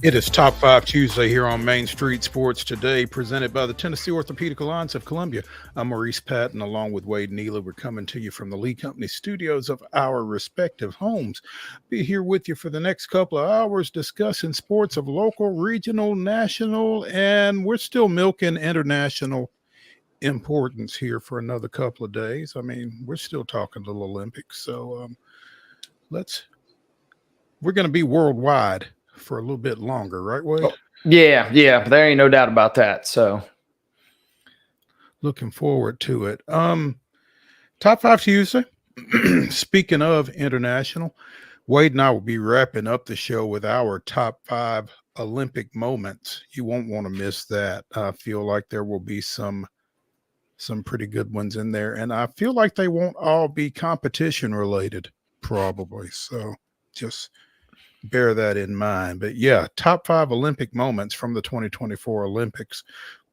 It is Top 5 Tuesday here on Main Street Sports Today, presented by the Tennessee Orthopedic Alliance of Columbia. I'm Maurice Patton, along with Wade Neela. We're coming to you from the Lee Company studios of our respective homes. Be here with you for the next couple of hours discussing sports of local, regional, national, and we're still milking international importance here for another couple of days. I mean, we're still talking little Olympics, so we're going to be worldwide for a little bit longer, right, Wade? Yeah, there ain't no doubt about that. So looking forward to it. Top 5 Tuesday. Speaking of international, Wade and I will be wrapping up the show with our top 5 Olympic moments. You won't want to miss that. I feel like there will be some pretty good ones in there, and I feel like they won't all be competition related, probably. So just bear that in mind. But yeah, top 5 Olympic moments from the 2024 Olympics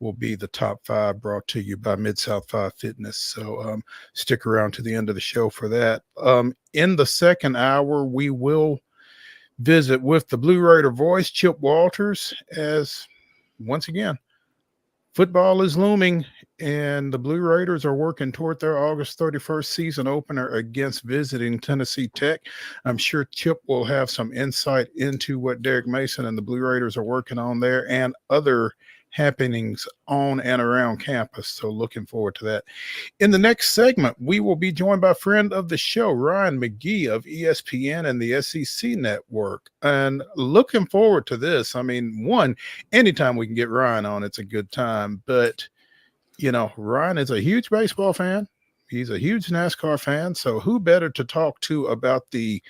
will be the top 5, brought to you by Mid-South 5 Fitness. So stick around to the end of the show for that. In the second hour, we will visit with the Blue Raider voice, Chip Walters, as once again, football is looming, and the Blue Raiders are working toward their August 31st season opener against visiting Tennessee Tech. I'm sure Chip will have some insight into what Derek Mason and the Blue Raiders are working on there and other happenings on and around campus. So looking forward to that. In the next segment, we will be joined by a friend of the show, Ryan McGee of ESPN and the SEC Network. And looking forward to this. I mean, anytime we can get Ryan on, it's a good time. But, Ryan is a huge baseball fan. He's a huge NASCAR fan. So who better to talk to about the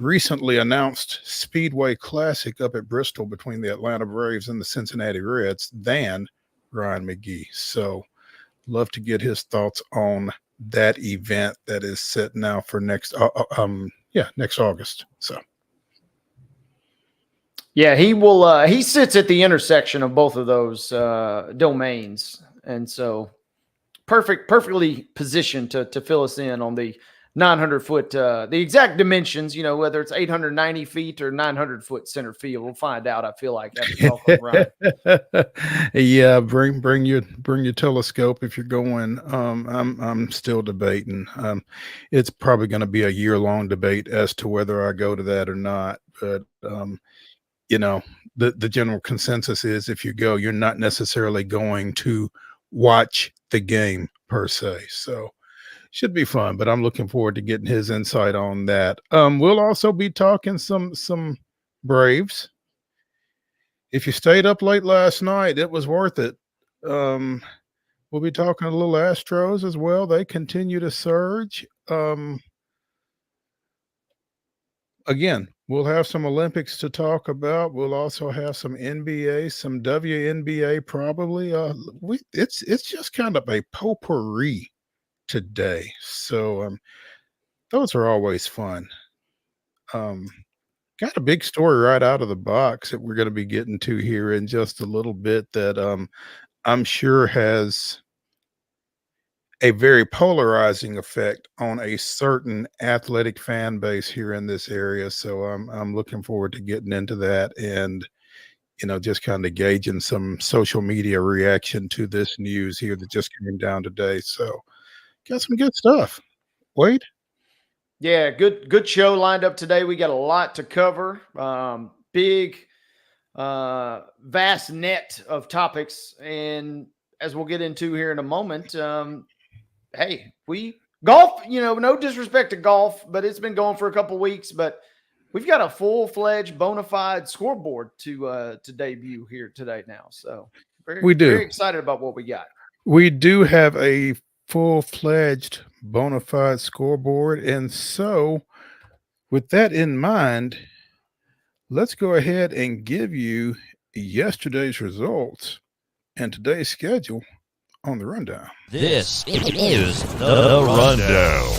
recently announced Speedway Classic up at Bristol between the Atlanta Braves and the Cincinnati Reds than Ryan McGee. So love to get his thoughts on that event that is set now for next August. So yeah, he will he sits at the intersection of both of those domains, and so perfectly positioned to fill us in on the 900-foot, the exact dimensions, whether it's 890 feet or 900-foot center field. We'll find out, I feel like, after talking Ryan. Yeah, bring your telescope if you're going. I'm still debating. It's probably going to be a year-long debate as to whether I go to that or not. But the general consensus is if you go, you're not necessarily going to watch the game per se. So should be fun, but I'm looking forward to getting his insight on that. We'll also be talking some Braves. If you stayed up late last night, it was worth it. We'll be talking a little Astros as well. They continue to surge. Again, we'll have some Olympics to talk about. We'll also have some NBA, some WNBA probably. It's just kind of a potpourri today. So those are always fun. Got a big story right out of the box that we're going to be getting to here in just a little bit that I'm sure has a very polarizing effect on a certain athletic fan base here in this area. So I'm looking forward to getting into that and just kind of gauging some social media reaction to this news here that just came down today. So got some good stuff. Wade? Yeah, good show lined up today. We got a lot to cover. Big, vast net of topics. And as we'll get into here in a moment, hey, golf, no disrespect to golf, but it's been going for a couple weeks, but we've got a full-fledged bona fide scoreboard to debut here today now. So very excited about what we got. We do have a full-fledged bona fide scoreboard. And so with that in mind, let's go ahead and give you yesterday's results and today's schedule on the rundown. This is the rundown.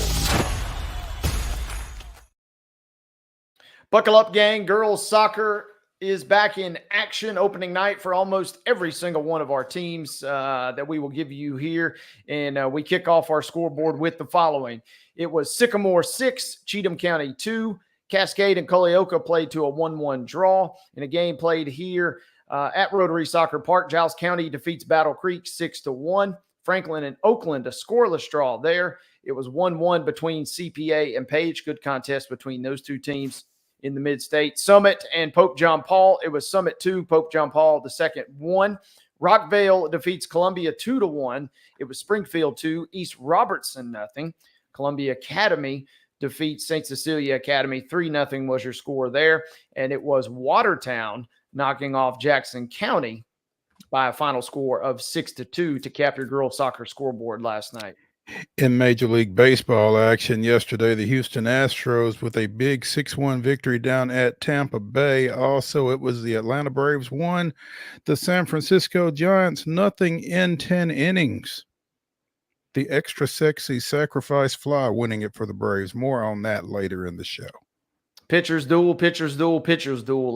Buckle up, gang. Girls soccer is back in action, opening night for almost every single one of our teams that we will give you here. And we kick off our scoreboard with the following. It was Sycamore 6, Cheatham County 2, Cascade and Culleoka played to a 1-1 draw. In a game played here at Rotary Soccer Park, Giles County defeats Battle Creek 6-1. Franklin and Oakland, a scoreless draw there. It was 1-1 between CPA and Page. Good contest between those two teams in the Mid-State. Summit and Pope John Paul. It was Summit 2, Pope John Paul the second 1. Rockvale defeats Columbia 2-1. It was Springfield 2, East Robertson 0. Columbia Academy defeats St. Cecilia Academy 3-0 was your score there. And it was Watertown knocking off Jackson County by a final score of 6-2 to cap your girls soccer scoreboard last night. In Major League Baseball action yesterday, the Houston Astros with a big 6-1 victory down at Tampa Bay. Also, it was the Atlanta Braves 1, the San Francisco Giants 0 in 10 innings. The extra sexy sacrifice fly winning it for the Braves. More on that later in the show. Pitchers duel,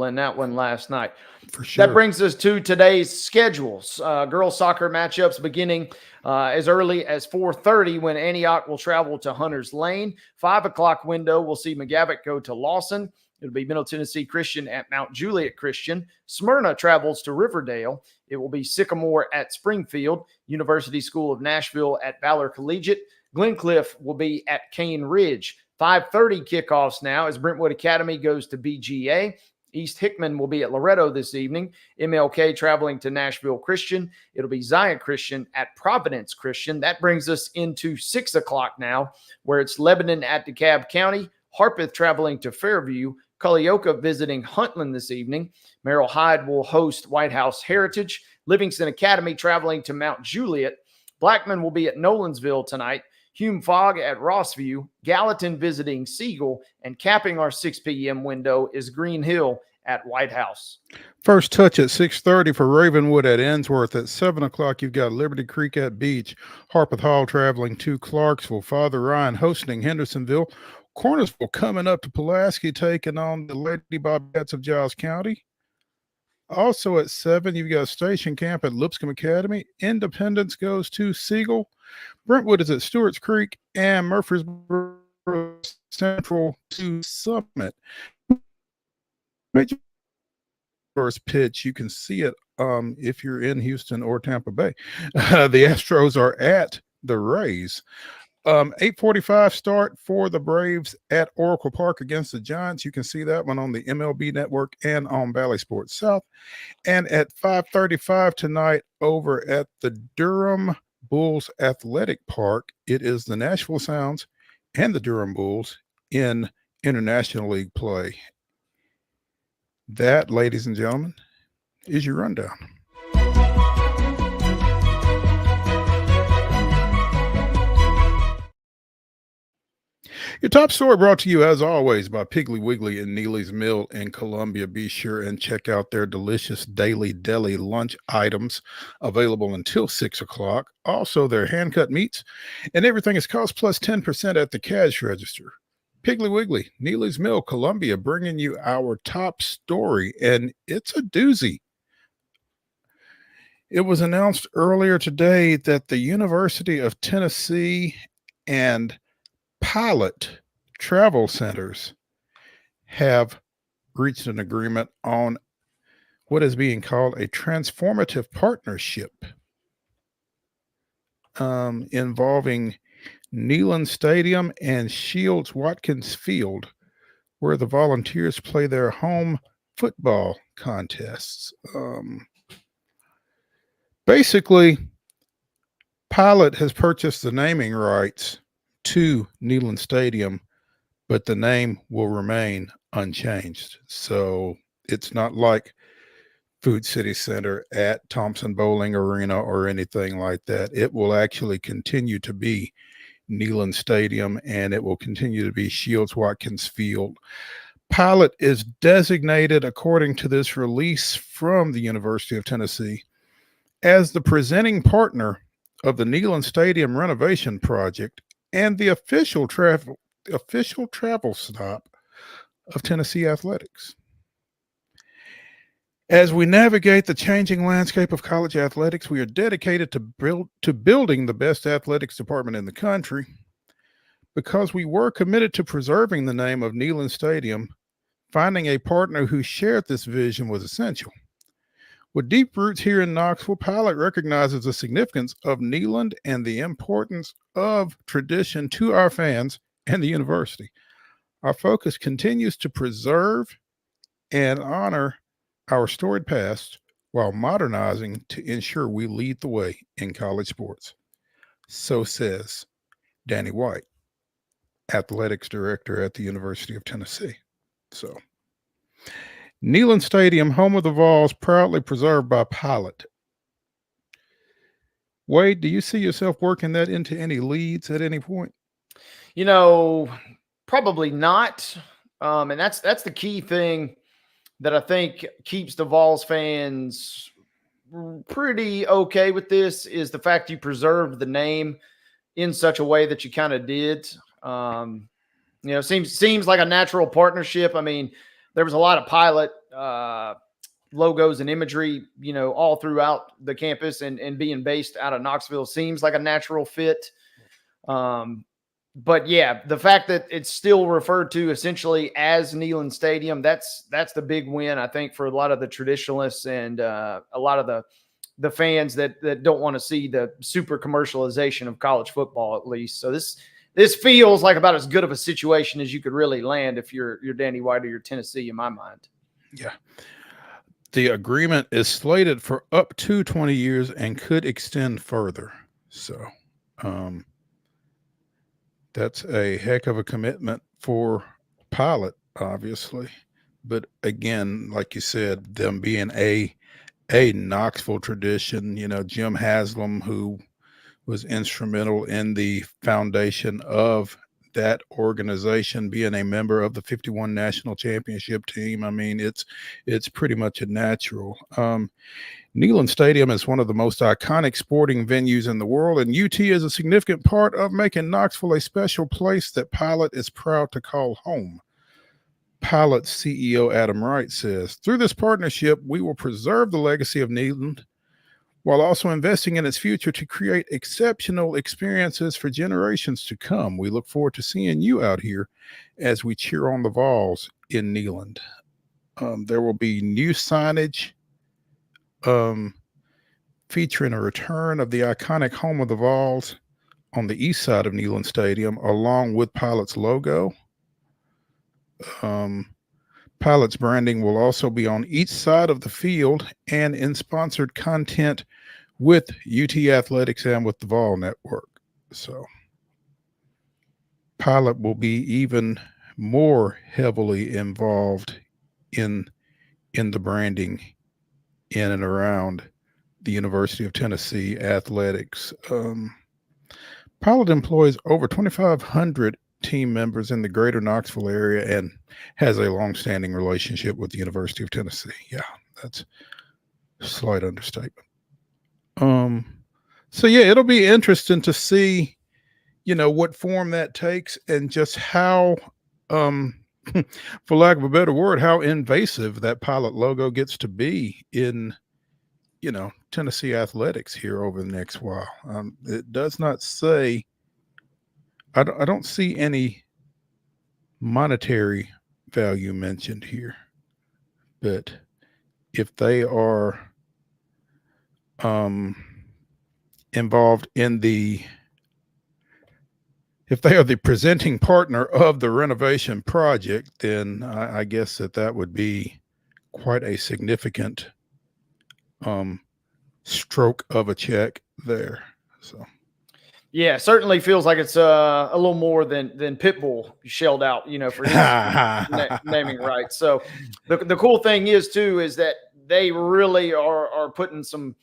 and that one last night. For sure. That brings us to today's schedules. Girls soccer matchups beginning as early as 4:30 when Antioch will travel to Hunters Lane. 5 o'clock window, we'll see McGavock go to Lawson. It'll be Middle Tennessee Christian at Mount Juliet Christian. Smyrna travels to Riverdale. It will be Sycamore at Springfield. University School of Nashville at Valor Collegiate. Glencliff will be at Cane Ridge. 5:30 kickoffs now as Brentwood Academy goes to BGA. East Hickman will be at Loretto this evening. MLK traveling to Nashville Christian. It'll be Zion Christian at Providence Christian. That brings us into 6 o'clock now, where it's Lebanon at DeKalb County. Harpeth traveling to Fairview. Culleoka visiting Huntland this evening. Merrill Hyde will host White House Heritage. Livingston Academy traveling to Mount Juliet. Blackman will be at Nolensville tonight. Hume Fogg at Rossview, Gallatin visiting Siegel, and capping our 6 p.m. window is Green Hill at White House. First touch at 6:30 for Ravenwood at Ensworth. At 7 o'clock, you've got Liberty Creek at Beach. Harpeth Hall traveling to Clarksville. Father Ryan hosting Hendersonville. Cornersville coming up to Pulaski, taking on the Lady Bobcats of Giles County. Also at 7, you've got Station Camp at Lipscomb Academy. Independence goes to Siegel. Brentwood is at Stewart's Creek, and Murfreesboro Central to Summit. First pitch, you can see it if you're in Houston or Tampa Bay. The Astros are at the Rays. 8:45 start for the Braves at Oracle Park against the Giants. You can see that one on the MLB Network and on Valley Sports South. And at 5:35 tonight over at the Durham Bulls Athletic Park, it is the Nashville Sounds and the Durham Bulls in International League play. That, ladies and gentlemen, is your rundown. Your top story brought to you, as always, by Piggly Wiggly and Neely's Mill in Columbia. Be sure and check out their delicious daily deli lunch items available until 6 o'clock. Also, their hand-cut meats, and everything is cost plus 10% at the cash register. Piggly Wiggly, Neely's Mill, Columbia, bringing you our top story, and it's a doozy. It was announced earlier today that the University of Tennessee and Pilot Travel Centers have reached an agreement on what is being called a transformative partnership involving Neyland Stadium and Shields Watkins Field, where the Volunteers play their home football contests. Basically, Pilot has purchased the naming rights to Neyland Stadium, but the name will remain unchanged. So it's not like Food City Center at Thompson Bowling Arena or anything like that. It will actually continue to be Neyland Stadium, and it will continue to be Shields Watkins Field. Pilot is designated, according to this release from the University of Tennessee, as the presenting partner of the Neyland Stadium renovation project and the official travel stop of Tennessee athletics. As we navigate the changing landscape of college athletics, we are dedicated to building the best athletics department in the country. Because we were committed to preserving the name of Neyland Stadium, finding a partner who shared this vision was essential. With deep roots here in Knoxville, Pilot recognizes the significance of Neyland and the importance of tradition to our fans and the university. Our focus continues to preserve and honor our storied past while modernizing to ensure we lead the way in college sports. So says Danny White, athletics director at the University of Tennessee. So, Neyland Stadium, home of the Vols, proudly preserved by Pilot. Wade, do you see yourself working that into any leads at any point? Probably not. And that's the key thing that I think keeps the Vols fans pretty okay with this, is the fact you preserved the name in such a way that you kind of did. Seems like a natural partnership. I mean, there was a lot of Pilot logos and imagery, all throughout the campus, and being based out of Knoxville seems like a natural fit. But yeah, the fact that it's still referred to essentially as Neyland Stadium, that's the big win, I think, for a lot of the traditionalists and a lot of the fans that don't want to see the super commercialization of college football, at least. So this feels like about as good of a situation as you could really land if you're Danny White or you're Tennessee, in my mind. Yeah. The agreement is slated for up to 20 years and could extend further. So, that's a heck of a commitment for Pilot, obviously. But again, like you said, them being a Knoxville tradition, Jim Haslam, who was instrumental in the foundation of that organization, being a member of the 51 national championship team. I mean, it's pretty much a natural. Neyland Stadium is one of the most iconic sporting venues in the world, and UT is a significant part of making Knoxville a special place that Pilot is proud to call home. Pilot CEO Adam Wright says, "Through this partnership, we will preserve the legacy of Neyland while also investing in its future to create exceptional experiences for generations to come. We look forward to seeing you out here as we cheer on the Vols in Neyland." There will be new signage featuring a return of the iconic home of the Vols on the east side of Neyland Stadium, along with Pilot's logo. Pilot's branding will also be on each side of the field and in sponsored content with UT Athletics and with the Vol Network. So Pilot will be even more heavily involved in the branding in and around the University of Tennessee athletics. Pilot employs over 2,500 team members in the greater Knoxville area and has a long-standing relationship with the University of Tennessee. Yeah, that's a slight understatement. So yeah, it'll be interesting to see, what form that takes and just how, for lack of a better word, how invasive that Pilot logo gets to be in, Tennessee athletics here over the next while. It does not say, I don't see any monetary value mentioned here, but if they are involved in if they are the presenting partner of the renovation project, then I guess that would be quite a significant stroke of a check there. So yeah, certainly feels like it's a little more than Pitbull shelled out, for his naming rights. So the cool thing is too is that they really are putting some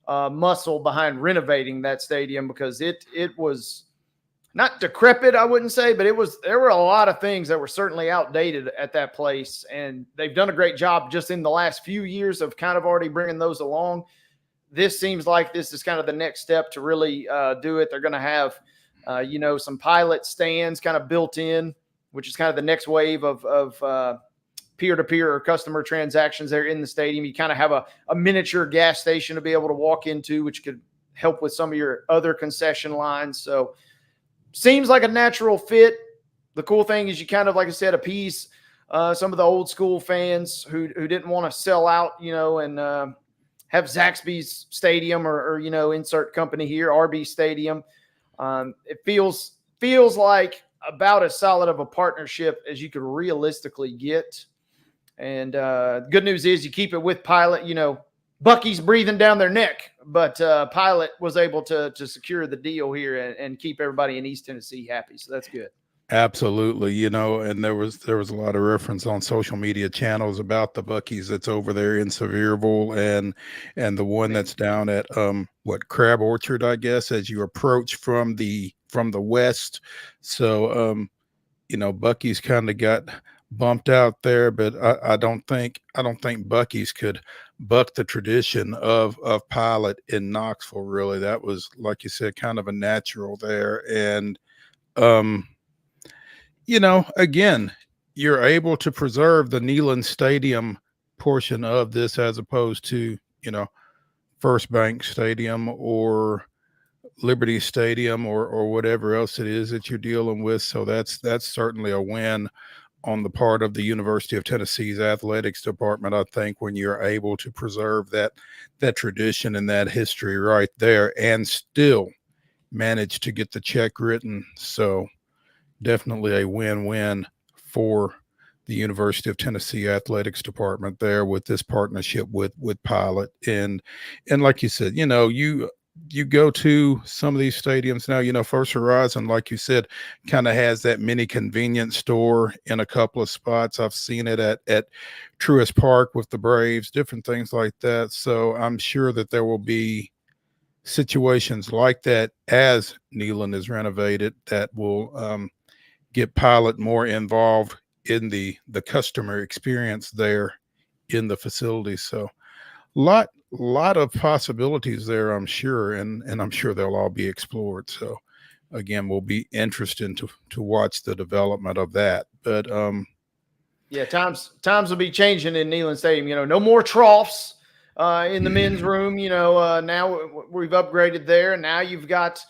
muscle behind renovating that stadium, because it was not decrepit, I wouldn't say, but there were a lot of things that were certainly outdated at that place, and they've done a great job just in the last few years of kind of already bringing those along. This seems like this is kind of the next step to really do it. They're going to have, some Pilot stands kind of built in, which is kind of the next wave of peer-to-peer or customer transactions there in the stadium. You kind of have a miniature gas station to be able to walk into, which could help with some of your other concession lines. So seems like a natural fit. The cool thing is you kind of, like I said, appease some of the old school fans who didn't want to sell out, and have Zaxby's Stadium or insert company here, RB Stadium. It feels like about as solid of a partnership as you could realistically get. And good news is you keep it with Pilot. Bucky's breathing down their neck, but Pilot was able to secure the deal here and keep everybody in East Tennessee happy. So that's good. Absolutely. And there was a lot of reference on social media channels about the Bucky's that's over there in Sevierville and the one that's down at Crab Orchard, I guess, as you approach from the west. So Bucky's kind of got bumped out there, but I don't think Bucky's could buck the tradition of Pilot in Knoxville. Really, that was, like you said, kind of a natural there. And again, you're able to preserve the Neyland Stadium portion of this as opposed to First Bank Stadium or Liberty Stadium or whatever else it is that you're dealing with. So that's certainly a win on the part of the University of Tennessee's athletics department, I think, when you're able to preserve that tradition and that history right there and still manage to get the check written. So definitely a win-win for the University of Tennessee athletics department there with this partnership with Pilot. And like you said, you go to some of these stadiums now, First Horizon, like you said, kind of has that mini convenience store in a couple of spots. I've seen it at Truist Park with the Braves, different things like that. So I'm sure that there will be situations like that as Neyland is renovated that will get Pilot more involved in the customer experience there in the facility. So lot of possibilities there, I'm sure, and I'm sure they'll all be explored. So again, will be interesting to watch the development of that. But times will be changing in Neyland Stadium. No more troughs in the men's room. Now we've upgraded there, and now you've got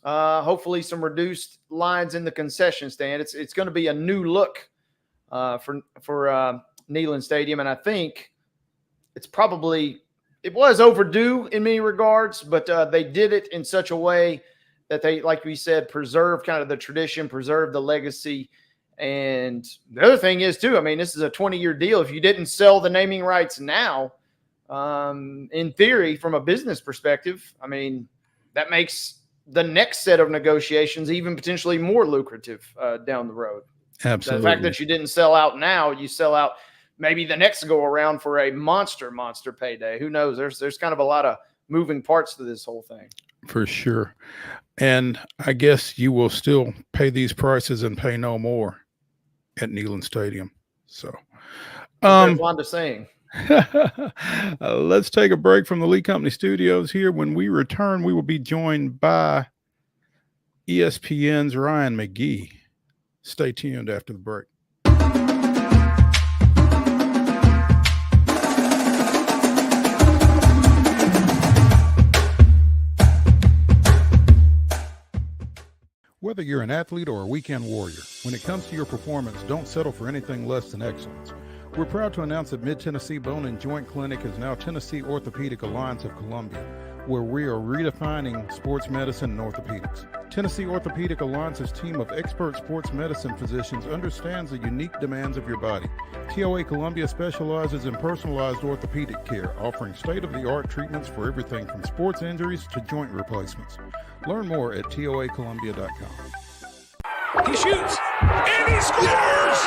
hopefully some reduced lines in the concession stand. It's going to be a new look for Neyland Stadium, and I think it was overdue in many regards, but they did it in such a way that they, like we said, preserve kind of the tradition, preserve the legacy. And the other thing is too, this is a 20-year deal. If you didn't sell the naming rights now, in theory, from a business perspective, that makes the next set of negotiations even potentially more lucrative down the road. Absolutely. The fact that you didn't sell out now, you sell out maybe the next go around for a monster payday. Who knows? There's kind of a lot of moving parts to this whole thing. For sure. And I guess you will still pay these prices and pay no more at Neyland Stadium. So Wanda saying. Let's take a break from the Lee Company Studios here. When we return, we will be joined by ESPN's Ryan McGee. Stay tuned after the break. Whether you're an athlete or a weekend warrior, when it comes to your performance, don't settle for anything less than excellence. We're proud to announce that Mid-Tennessee Bone and Joint Clinic is now Tennessee Orthopedic Alliance of Columbia, where we are redefining sports medicine and orthopedics. Tennessee Orthopedic Alliance's team of expert sports medicine physicians understands the unique demands of your body. TOA Columbia specializes in personalized orthopedic care, offering state-of-the-art treatments for everything from sports injuries to joint replacements. Learn more at toacolumbia.com. He shoots, and he scores!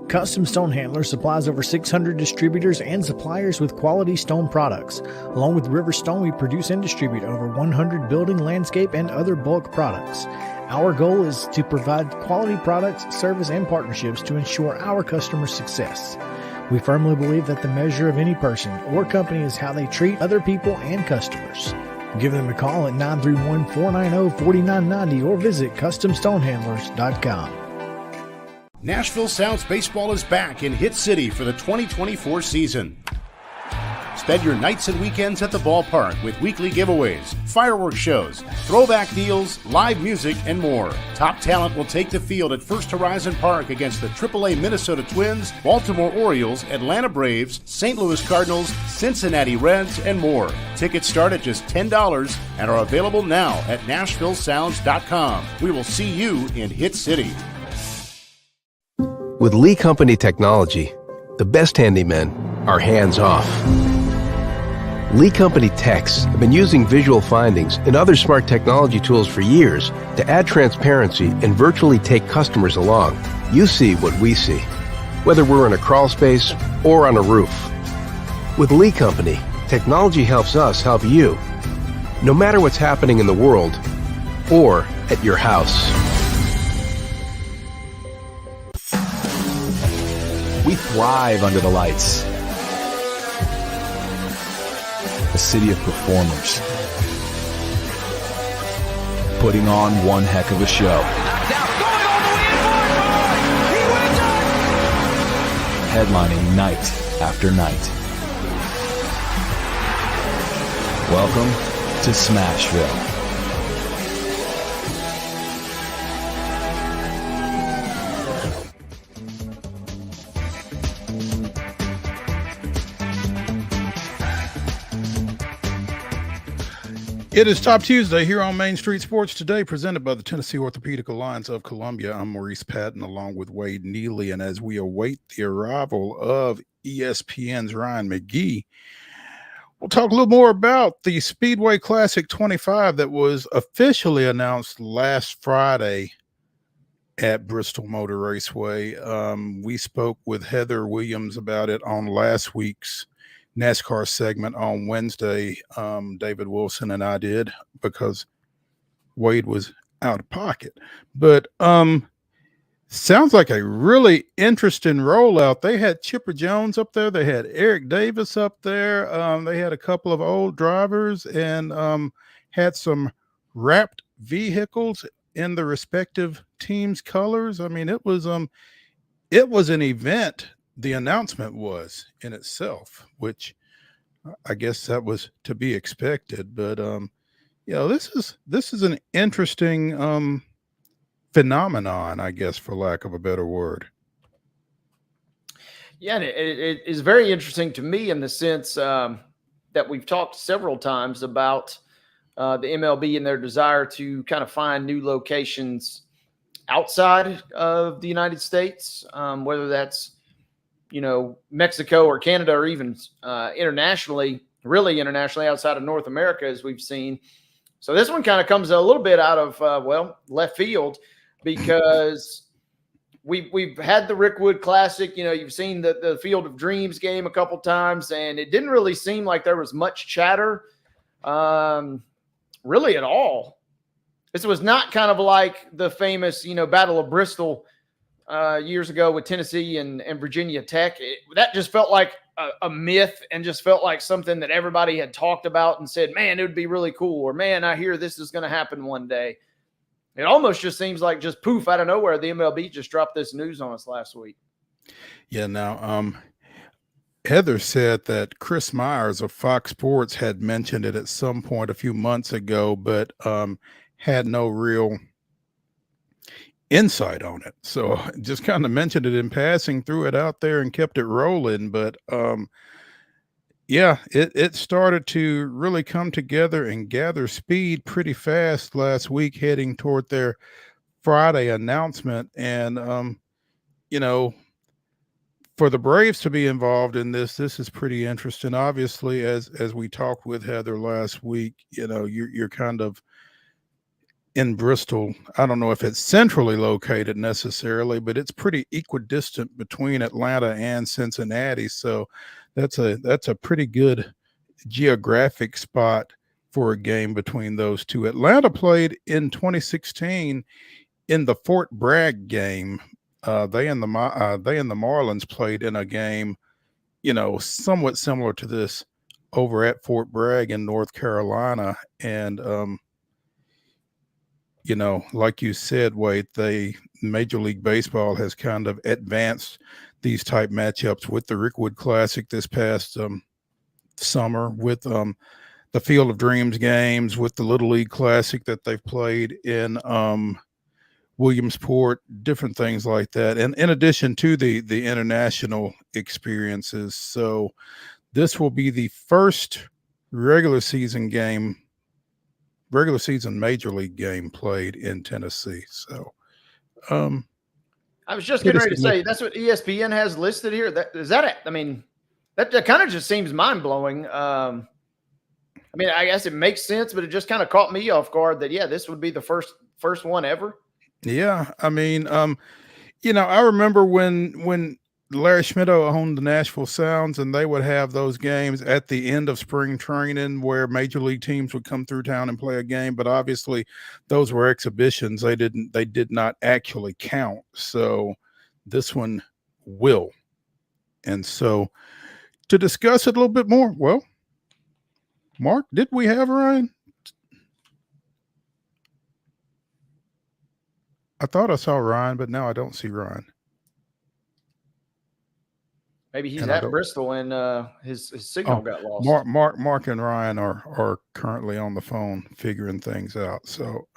Custom Stone Handler supplies over 600 distributors and suppliers with quality stone products. Along with River Stone, we produce and distribute over 100 building, landscape, and other bulk products. Our goal is to provide quality products, service, and partnerships to ensure our customers' success. We firmly believe that the measure of any person or company is how they treat other people and customers. Give them a call at 931-490-4990 or visit CustomStonehandlers.com. Nashville Sounds Baseball is back in Hit City for the 2024 season. Spend your nights and weekends at the ballpark with weekly giveaways, fireworks shows, throwback deals, live music, and more. Top talent will take the field at First Horizon Park against the AAA Minnesota Twins, Baltimore Orioles, Atlanta Braves, St. Louis Cardinals, Cincinnati Reds, and more. Tickets start at just $10 and are available now at NashvilleSounds.com. We will see you in Hit City. With Lee Company technology, the best handymen are hands-off. Lee Company techs have been using visual findings and other smart technology tools for years to add transparency and virtually take customers along. You see what we see, whether we're in a crawl space or on a roof. With Lee Company, technology helps us help you, no matter what's happening in the world or at your house. We thrive under the lights. A city of performers, putting on one heck of a show. Headlining night after night. Welcome to Smashville. It is Top Tuesday here on Main Street Sports Today, presented by the Tennessee Orthopedic Alliance of Columbia. I'm Maurice Patton along with Wade Neely, and as we await the arrival of ESPN's Ryan McGee, we'll talk a little more about the Speedway Classic 25 that was officially announced last Friday at Bristol Motor Raceway. We spoke with Heather Williams about it on last week's NASCAR segment on Wednesday. David Wilson and I did, because Wade was out of pocket. But sounds like a really interesting rollout. They had Chipper Jones up there. They had Eric Davis up there. They had a couple of old drivers and had some wrapped vehicles in the respective teams' colors. I mean, it was an event. The announcement was in itself, which I guess that was to be expected. But this is an interesting phenomenon, I guess, for lack of a better word. Yeah, and it is very interesting to me in the sense that we've talked several times about the MLB and their desire to kind of find new locations outside of the United States, whether that's Mexico or Canada, or even internationally outside of North America, as we've seen. So this one kind of comes a little bit out of, left field, because we've had the Rickwood Classic. You've seen the Field of Dreams game a couple times, and it didn't really seem like there was much chatter really at all. This was not kind of like the famous, Battle of Bristol years ago with Tennessee and Virginia Tech. That just felt like a myth, and just felt like something that everybody had talked about and said, man, it would be really cool, or man, I hear this is going to happen one day. It almost just seems like just poof out of nowhere, the MLB just dropped this news on us last week. Yeah. Now, Heather said that Chris Myers of Fox Sports had mentioned it at some point a few months ago, but had no real insight on it. So just kind of mentioned it in passing, threw it out there and kept it rolling. But it started to really come together and gather speed pretty fast last week, heading toward their Friday announcement. And for the Braves to be involved in this is pretty interesting. Obviously, as we talked with Heather last week, you're kind of in Bristol. I don't know if it's centrally located necessarily, but it's pretty equidistant between Atlanta and Cincinnati. So that's a pretty good geographic spot for a game between those two. Atlanta played in 2016 in the Fort Bragg game. They and the Marlins played in a game, somewhat similar to this over at Fort Bragg in North Carolina. And, like you said, Wade, Major League Baseball has kind of advanced these type matchups with the Rickwood Classic this past summer, with the Field of Dreams games, with the Little League Classic that they've played in Williamsport, different things like that. And in addition to the international experiences. So this will be the first regular season major league game played in Tennessee. So I was just getting ready to say that's what ESPN has listed here. That kind of just seems mind-blowing. I guess it makes sense, but it just kind of caught me off guard that this would be the first one ever. Yeah, I remember when Larry Schmittou owned the Nashville Sounds, and they would have those games at the end of spring training where major league teams would come through town and play a game. But obviously, those were exhibitions; they did not actually count. So this one will. And so, to discuss it a little bit more, well, Mark, did we have Ryan? I thought I saw Ryan, but now I don't see Ryan. Maybe he's at Bristol and his signal got lost. Mark and Ryan are currently on the phone figuring things out. So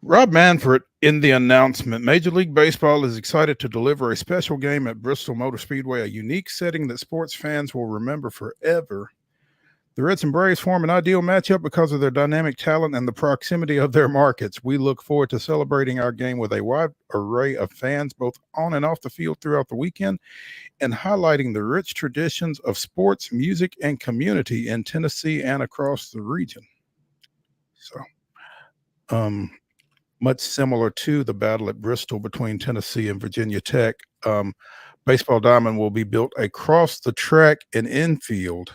Rob Manfred in the announcement, Major League Baseball is excited to deliver a special game at Bristol Motor Speedway, a unique setting that sports fans will remember forever. The Reds and Braves form an ideal matchup because of their dynamic talent and the proximity of their markets. We look forward to celebrating our game with a wide array of fans, both on and off the field throughout the weekend, and highlighting the rich traditions of sports, music, and community in Tennessee and across the region. So, much similar to the battle at Bristol between Tennessee and Virginia Tech, Baseball Diamond will be built across the track and infield.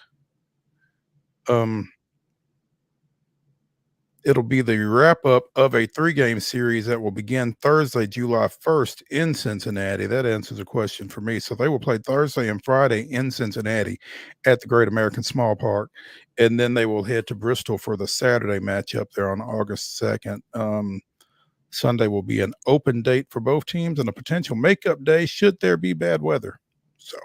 It'll be the wrap up of a 3-game series that will begin Thursday, July 1st in Cincinnati. That answers a question for me. So they will play Thursday and Friday in Cincinnati at the Great American Small Park. And then they will head to Bristol for the Saturday matchup there on August 2nd. Sunday will be an open date for both teams and a potential makeup day should there be bad weather. So,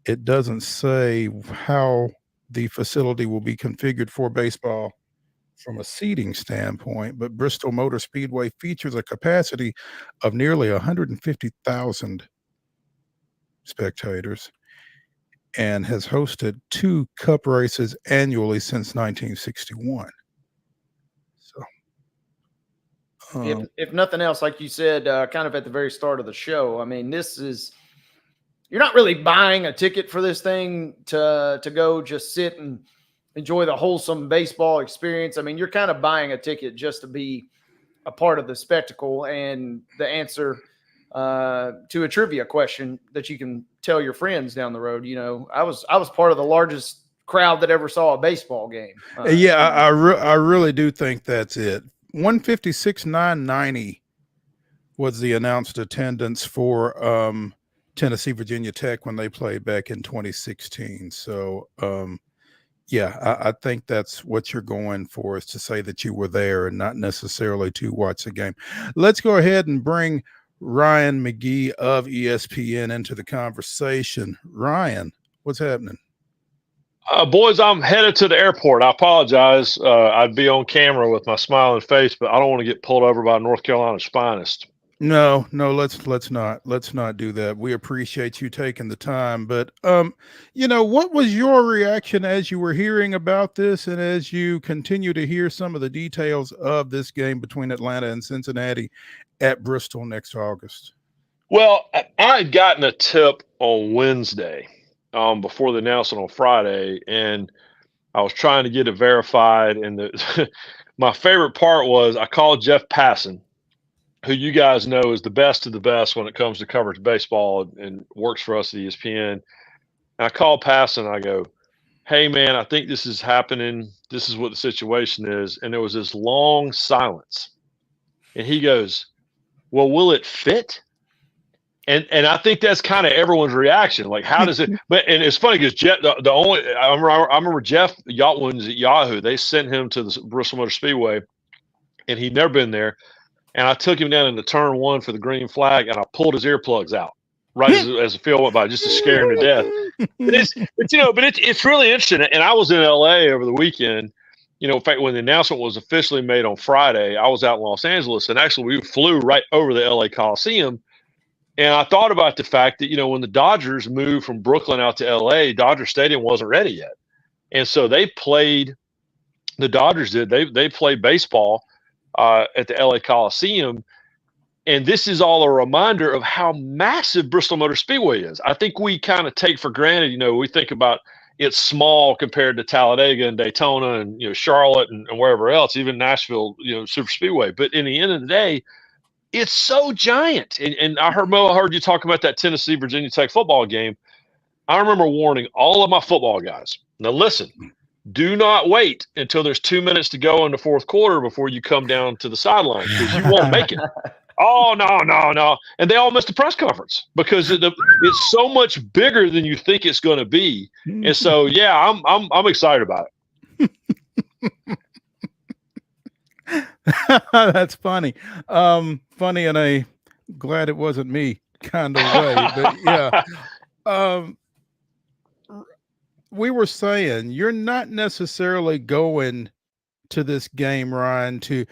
it doesn't say how the facility will be configured for baseball from a seating standpoint, but Bristol Motor Speedway features a capacity of nearly 150,000 spectators and has hosted 2 cup races annually since 1961. So, if nothing else, like you said, kind of at the very start of the show, you're not really buying a ticket for this thing to go just sit and enjoy the wholesome baseball experience. You're kind of buying a ticket just to be a part of the spectacle and the answer to a trivia question that you can tell your friends down the road. I was part of the largest crowd that ever saw a baseball game. I really do think that's it. 156,990 was the announced attendance for Tennessee, Virginia Tech when they played back in 2016. So, I think that's what you're going for, is to say that you were there and not necessarily to watch the game. Let's go ahead and bring Ryan McGee of ESPN into the conversation. Ryan, what's happening? Boys, I'm headed to the airport. I apologize. I'd be on camera with my smiling face, but I don't want to get pulled over by North Carolina's finest. No, let's not do that. We appreciate you taking the time, but what was your reaction as you were hearing about this and as you continue to hear some of the details of this game between Atlanta and Cincinnati at Bristol next August? Well, I had gotten a tip on Wednesday before the announcement on Friday, and I was trying to get it verified. And my favorite part was I called Jeff Passan, who you guys know is the best of the best when it comes to coverage baseball and works for us at ESPN. And I called Passon and I go, hey, man, I think this is happening. This is what the situation is. And there was this long silence. And he goes, well, will it fit? And I think that's kind of everyone's reaction. Like, how does it? And it's funny because Jeff, I remember Jeff Yachtwin's at Yahoo. They sent him to the Bristol Motor Speedway, and he'd never been there. And I took him down into turn 1 for the green flag, and I pulled his earplugs out right as the field went by, just to scare him to death. But it's really interesting. And I was in LA over the weekend. In fact, when the announcement was officially made on Friday, I was out in Los Angeles, and actually we flew right over the LA Coliseum. And I thought about the fact that, when the Dodgers moved from Brooklyn out to LA, Dodger Stadium wasn't ready yet. And so the Dodgers did, they played baseball at the LA Coliseum. And this is all a reminder of how massive Bristol Motor Speedway is. I think we kind of take for granted, we think about it's small compared to Talladega and Daytona and, Charlotte and wherever else, even Nashville, Super Speedway. But in the end of the day, it's so giant. And I heard you talk about that Tennessee Virginia Tech football game. I remember warning all of my football guys. Now listen, do not wait until there's 2 minutes to go in the fourth quarter before you come down to the sideline, because you won't make it. Oh, no. And they all missed the press conference because it's so much bigger than you think it's going to be. And so, yeah, I'm excited about it. That's funny. Funny in a glad it wasn't me kind of way. But yeah. We were saying you're not necessarily going to this game, Ryan, to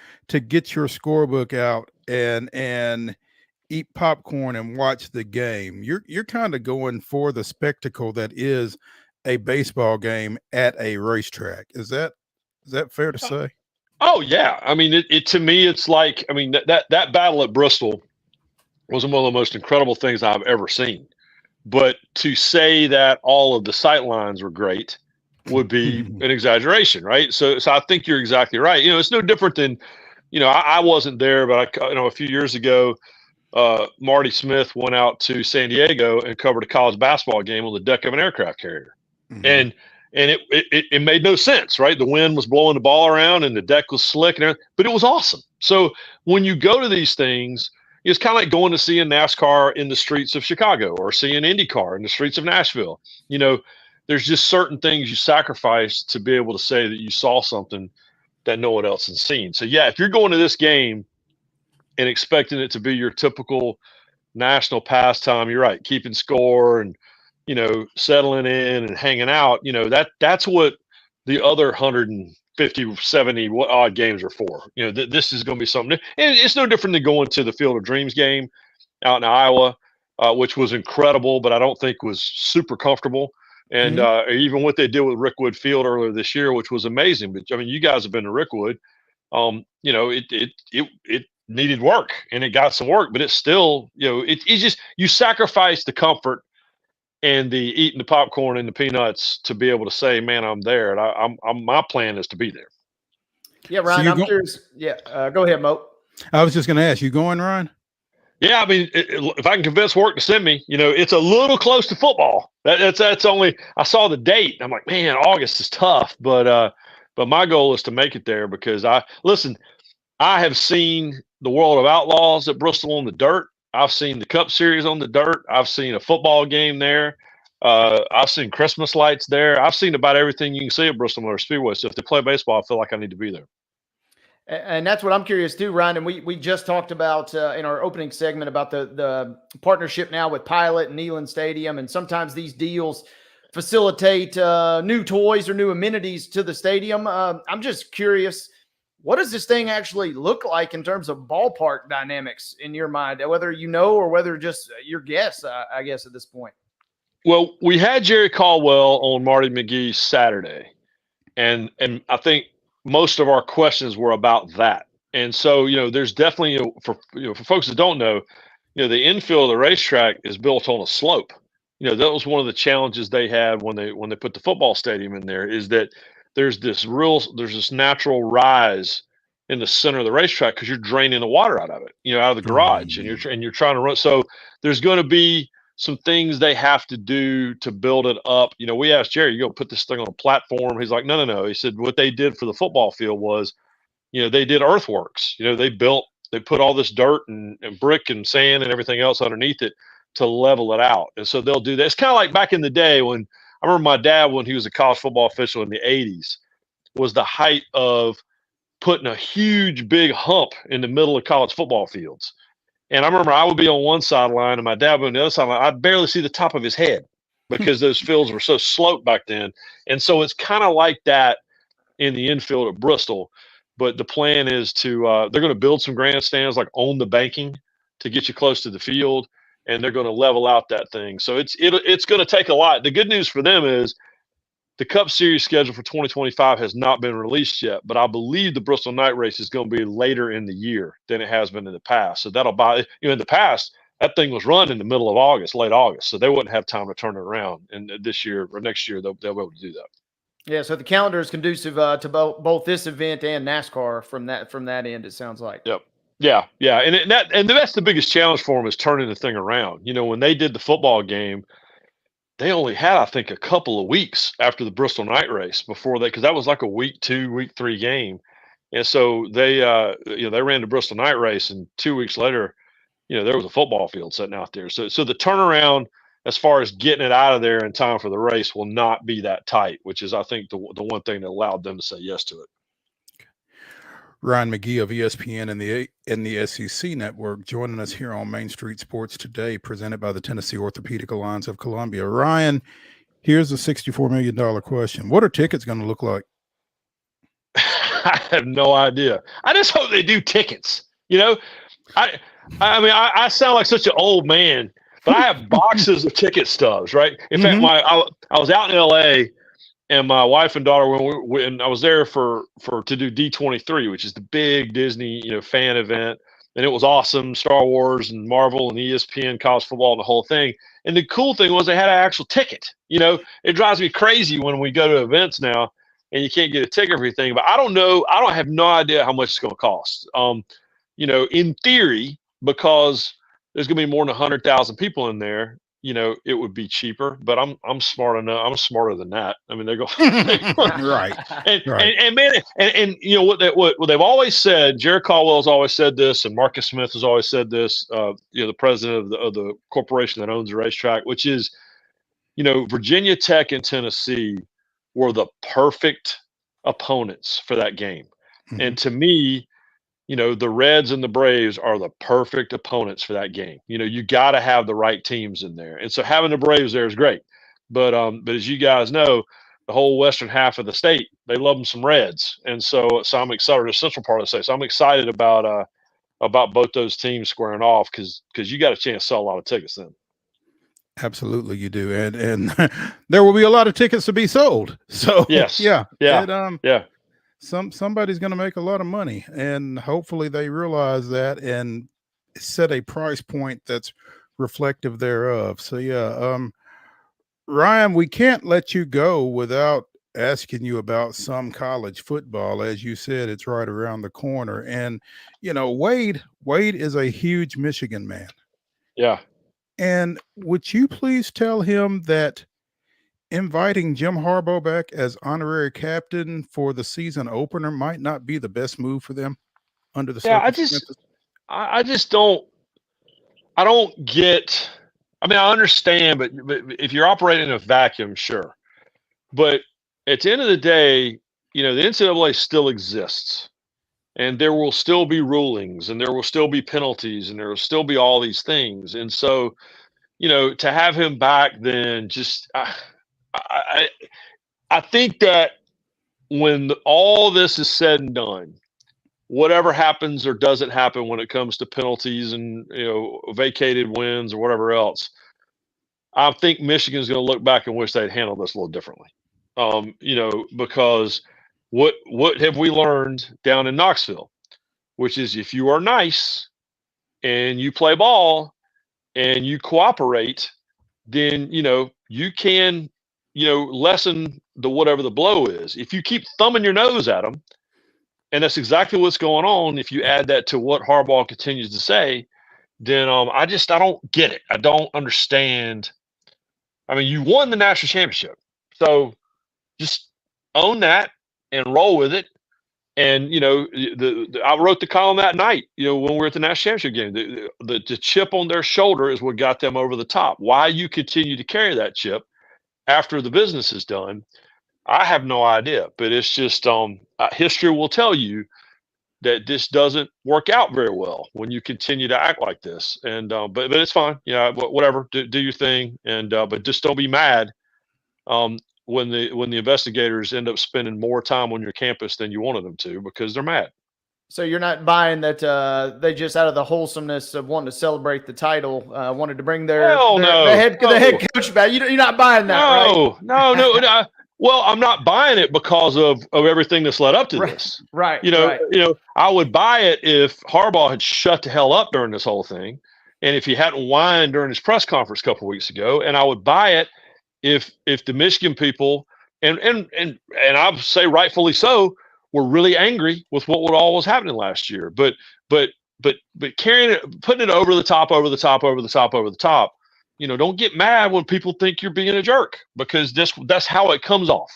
get your scorebook out and eat popcorn and watch the game. You're kind of going for the spectacle that is a baseball game at a racetrack. Is that fair to say? Oh yeah. I mean, it to me, it's like, I mean, that battle at Bristol was one of the most incredible things I've ever seen. But to say that all of the sight lines were great would be an exaggeration, right? So I think you're exactly right. It's no different than, I wasn't there, but a few years ago, Marty Smith went out to San Diego and covered a college basketball game on the deck of an aircraft carrier. Mm-hmm. And it made no sense, right? The wind was blowing the ball around and the deck was slick and everything, but it was awesome. So when you go to these things, it's kind of like going to see a NASCAR in the streets of Chicago or seeing IndyCar in the streets of Nashville. There's just certain things you sacrifice to be able to say that you saw something that no one else has seen. So yeah, if you're going to this game and expecting it to be your typical national pastime, you're right, keeping score and, settling in and hanging out, that's what the other 150, 70 odd games are for. This is going to be something new. And it's no different than going to the Field of Dreams game out in Iowa, which was incredible, but I don't think was super comfortable. And even what they did with Rickwood Field earlier this year, which was amazing. But I mean, you guys have been to Rickwood. It needed work and it got some work, but it's still, it's just, you sacrifice the comfort and the eating the popcorn and the peanuts to be able to say, man, I'm there. And my plan is to be there. Yeah, Ryan, so I'm curious. Yeah. Go ahead, Mo. I was just going to ask, you going, Ryan? Yeah, I mean, if I can convince work to send me, it's a little close to football. That's only, I saw the date. I'm like, man, August is tough, but my goal is to make it there because I have seen the World of Outlaws at Bristol on the dirt. I've seen the Cup Series on the dirt. I've seen a football game there. I've seen Christmas lights there. I've seen about everything you can see at Bristol Motor Speedway. So if they play baseball, I feel like I need to be there. And that's what I'm curious too, Ryan. And we just talked about in our opening segment about the partnership now with Pilot and Neyland Stadium. And sometimes these deals facilitate new toys or new amenities to the stadium. I'm just curious, what does this thing actually look like in terms of ballpark dynamics in your mind, whether or whether just your guess, I guess, at this point? Well, we had Jerry Caldwell on Marty McGee Saturday, and I think most of our questions were about that. And so, there's definitely, for folks that don't know, the infield of the racetrack is built on a slope. That was one of the challenges they had when they put the football stadium in there, is that there's this natural rise in the center of the racetrack because you're draining the water out of it, out of the garage, and you're trying to run. So there's going to be some things they have to do to build it up. We asked Jerry, you go put this thing on a platform. He's like, no. He said what they did for the football field was, they did earthworks. They put all this dirt and brick and sand and everything else underneath it to level it out. And so they'll do that. It's kind of like back in the day when I remember my dad, when he was a college football official in the 80s, was the height of putting a huge big hump in the middle of college football fields. And I remember I would be on one sideline and my dad would be on the other sideline. I'd barely see the top of his head because those fields were so sloped back then. And so it's kind of like that in the infield at Bristol. But the plan is to they're going to build some grandstands like on the banking to get you close to the field, and they're going to level out that thing. So it's going to take a lot. The good news for them is the Cup Series schedule for 2025 has not been released yet, but I believe the Bristol Night Race is going to be later in the year than it has been in the past. So that'll buy, in the past, that thing was run in the middle of August, late August. So they wouldn't have time to turn it around. And this year or next year, they'll be able to do that. Yeah. So the calendar is conducive to both this event and NASCAR from that end, it sounds like. Yep. Yeah. And that's the biggest challenge for them is turning the thing around. When they did the football game, they only had, I think, a couple of weeks after the Bristol Night Race because that was like a week 2, week 3 game. And so they ran the Bristol Night Race, and 2 weeks later, there was a football field sitting out there. So the turnaround as far as getting it out of there in time for the race will not be that tight, which is, I think, the one thing that allowed them to say yes to it. Ryan McGee of ESPN and the SEC Network joining us here on Main Street Sports Today, presented by the Tennessee Orthopedic Alliance of Columbia. Ryan, here's a $64 million question. What are tickets going to look like? I have no idea. I just hope they do tickets. I mean, I sound like such an old man, but I have boxes of ticket stubs, right? In fact, I was out in LA, and my wife and daughter, when I was there to do D23, which is the big Disney, fan event, and it was awesome. Star Wars and Marvel and ESPN, college football, and the whole thing. And the cool thing was they had an actual ticket. It drives me crazy when we go to events now and you can't get a ticket for everything. But I don't know. I have no idea how much it's going to cost. In theory, because there's going to be more than 100,000 people in there, it would be cheaper, but I'm smart enough. I'm smarter than that. I mean, they're going right. And man, and what they've always said. Jared Caldwell's always said this, and Marcus Smith has always said this. The president of the corporation that owns the racetrack, which is, Virginia Tech and Tennessee were the perfect opponents for that game, and to me, the Reds and the Braves are the perfect opponents for that game. You got to have the right teams in there. And so having the Braves there is great. But as you guys know, the whole western half of the state, they love them some Reds. And so I'm excited, the central part of the state. So I'm excited about both those teams squaring off because you got a chance to sell a lot of tickets then. Absolutely, you do. And there will be a lot of tickets to be sold. So yes. Yeah. And, yeah. Somebody's going to make a lot of money, and hopefully they realize that and set a price point that's reflective thereof. So Ryan, we can't let you go without asking you about some college football. As you said, it's right around the corner, and Wade is a huge Michigan man. Yeah. And would you please tell him that inviting Jim Harbaugh back as honorary captain for the season opener might not be the best move for them under the circumstances? I just don't get. I mean, I understand, but if you're operating in a vacuum, sure. But at the end of the day, the NCAA still exists, and there will still be rulings, and there will still be penalties, and there will still be all these things. And so, to have him back, then just. I think that when all this is said and done, whatever happens or doesn't happen when it comes to penalties and vacated wins or whatever else, I think Michigan's going to look back and wish they'd handled this a little differently. Because what have we learned down in Knoxville, which is if you are nice and you play ball and you cooperate, then you can. Lessen whatever the blow is. If you keep thumbing your nose at them, and that's exactly what's going on, if you add that to what Harbaugh continues to say, then I don't get it. I don't understand. I mean, you won the national championship, so just own that and roll with it. And I wrote the column that night. When we were at the national championship game, the chip on their shoulder is what got them over the top. Why you continue to carry that chip after the business is done, I have no idea. But it's just history will tell you that this doesn't work out very well when you continue to act like this. And but it's fine. Whatever. Do your thing. And but just don't be mad. When the investigators end up spending more time on your campus than you wanted them to because they're mad. So you're not buying that they just, out of the wholesomeness of wanting to celebrate the title, wanted to bring their head coach back. You're not buying that, right? No. Well, I'm not buying it because of everything that's led up to this. Right. I would buy it if Harbaugh had shut the hell up during this whole thing, and if he hadn't whined during his press conference a couple of weeks ago, and I would buy it if the Michigan people and I would say rightfully so were really angry with what all was happening last year. But carrying it, putting it over the top. Don't get mad when people think you're being a jerk, because that's how it comes off.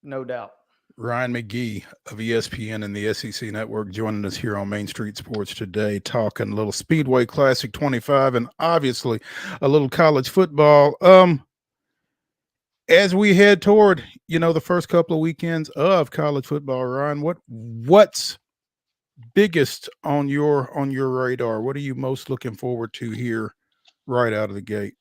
No doubt. Ryan McGee of ESPN and the SEC Network joining us here on Main Street Sports today, talking a little Speedway Classic 25 and obviously a little college football. As we head toward, the first couple of weekends of college football, Ryan, what's biggest on your radar? What are you most looking forward to here right out of the gate?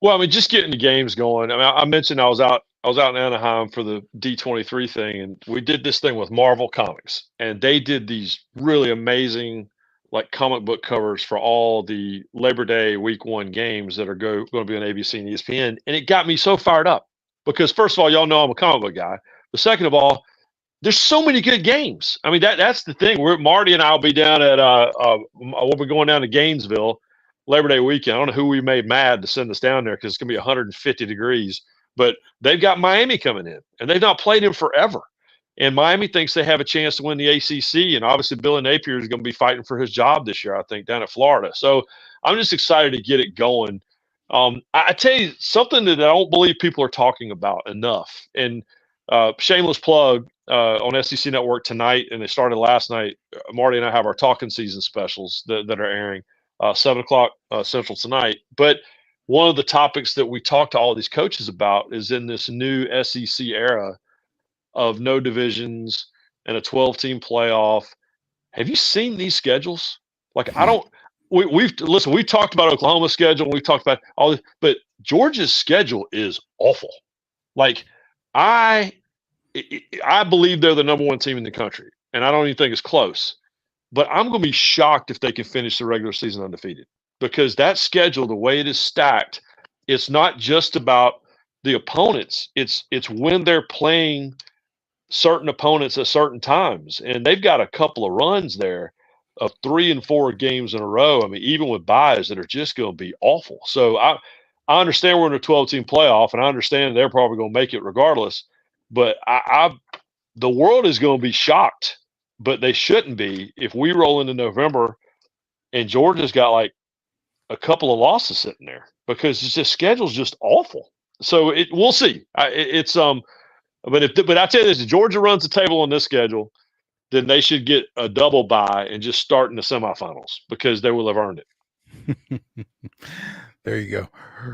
Well, I mean, just getting the games going. I mean, I mentioned I was out in Anaheim for the D23 thing, and we did this thing with Marvel Comics, and they did these really amazing like comic book covers for all the Labor Day Week 1 games that are going to be on ABC and ESPN, and it got me so fired up because first of all, y'all know I'm a comic book guy, but second of all, there's so many good games. I mean, that's the thing. Marty and I will be down at we'll be going down to Gainesville Labor Day weekend. I don't know who we made mad to send us down there because it's going to be 150 degrees. But they've got Miami coming in, and they've not played him forever. And Miami thinks they have a chance to win the ACC. And obviously, Billy Napier is going to be fighting for his job this year, I think, down at Florida. So I'm just excited to get it going. I tell you something that I don't believe people are talking about enough. And shameless plug on SEC Network tonight, and they started last night. Marty and I have our Talking Season specials that are airing 7 o'clock Central tonight. But one of the topics that we talk to all these coaches about is in this new SEC era of no divisions and a 12-team playoff. Have you seen these schedules? Like, we've talked about Oklahoma's schedule. We've talked about all this, but Georgia's schedule is awful. Like, I believe they're the number 1 team in the country, and I don't even think it's close. But I'm going to be shocked if they can finish the regular season undefeated, because that schedule, the way it is stacked, it's not just about the opponents. It's when they're playing certain opponents at certain times. And they've got a couple of runs there of 3 and 4 games in a row. I mean, even with buys that are just going to be awful. So I understand we're in a 12-team playoff, and I understand they're probably going to make it regardless. But the world is going to be shocked, but they shouldn't be if we roll into November and Georgia's got like a couple of losses sitting there, because the schedule's just awful. So we'll see. But I tell you this, if Georgia runs the table on this schedule, then they should get a double bye and just start in the semifinals, because they will have earned it. There you go.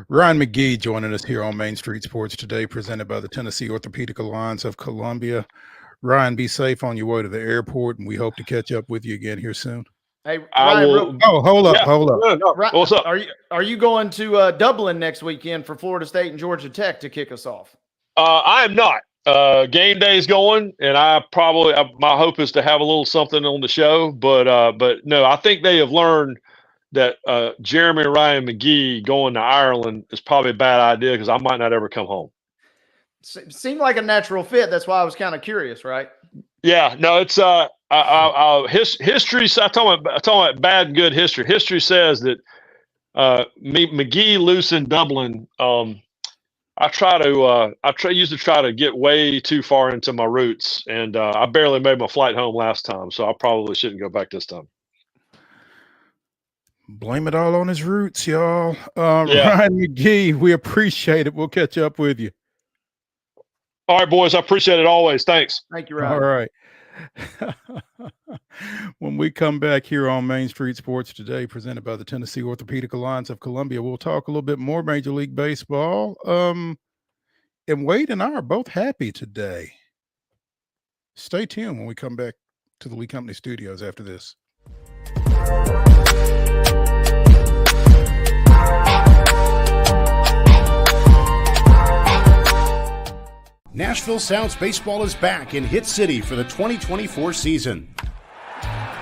Ryan McGee joining us here on Main Street Sports today, presented by the Tennessee Orthopedic Alliance of Columbia. Ryan, be safe on your way to the airport, and we hope to catch up with you again here soon. Hey, Ryan, hold up. No. What's up? Are you going to Dublin next weekend for Florida State and Georgia Tech to kick us off? I am not. Game day's going, and my hope is to have a little something on the show. But no, I think they have learned that Jeremy and Ryan McGee going to Ireland is probably a bad idea, because I might not ever come home. Seemed like a natural fit. That's why I was kind of curious, right? Yeah, no, it's history. I'm talking about bad and good history. History says that McGee loose in Dublin. I used to try to get way too far into my roots, and I barely made my flight home last time, so I probably shouldn't go back this time. Blame it all on his roots, y'all. Yeah. Ryan McGee, we appreciate it. We'll catch up with you. All right, boys. I appreciate it always. Thanks. Thank you, Ryan. All right. When we come back here on Main Street Sports Today, presented by the Tennessee Orthopedic Alliance of Columbia, we'll talk a little bit more Major League Baseball. And Wade and I are both happy today. Stay tuned when we come back to the Lee Company studios after this. Nashville Sounds Baseball is back in Hit City for the 2024 season.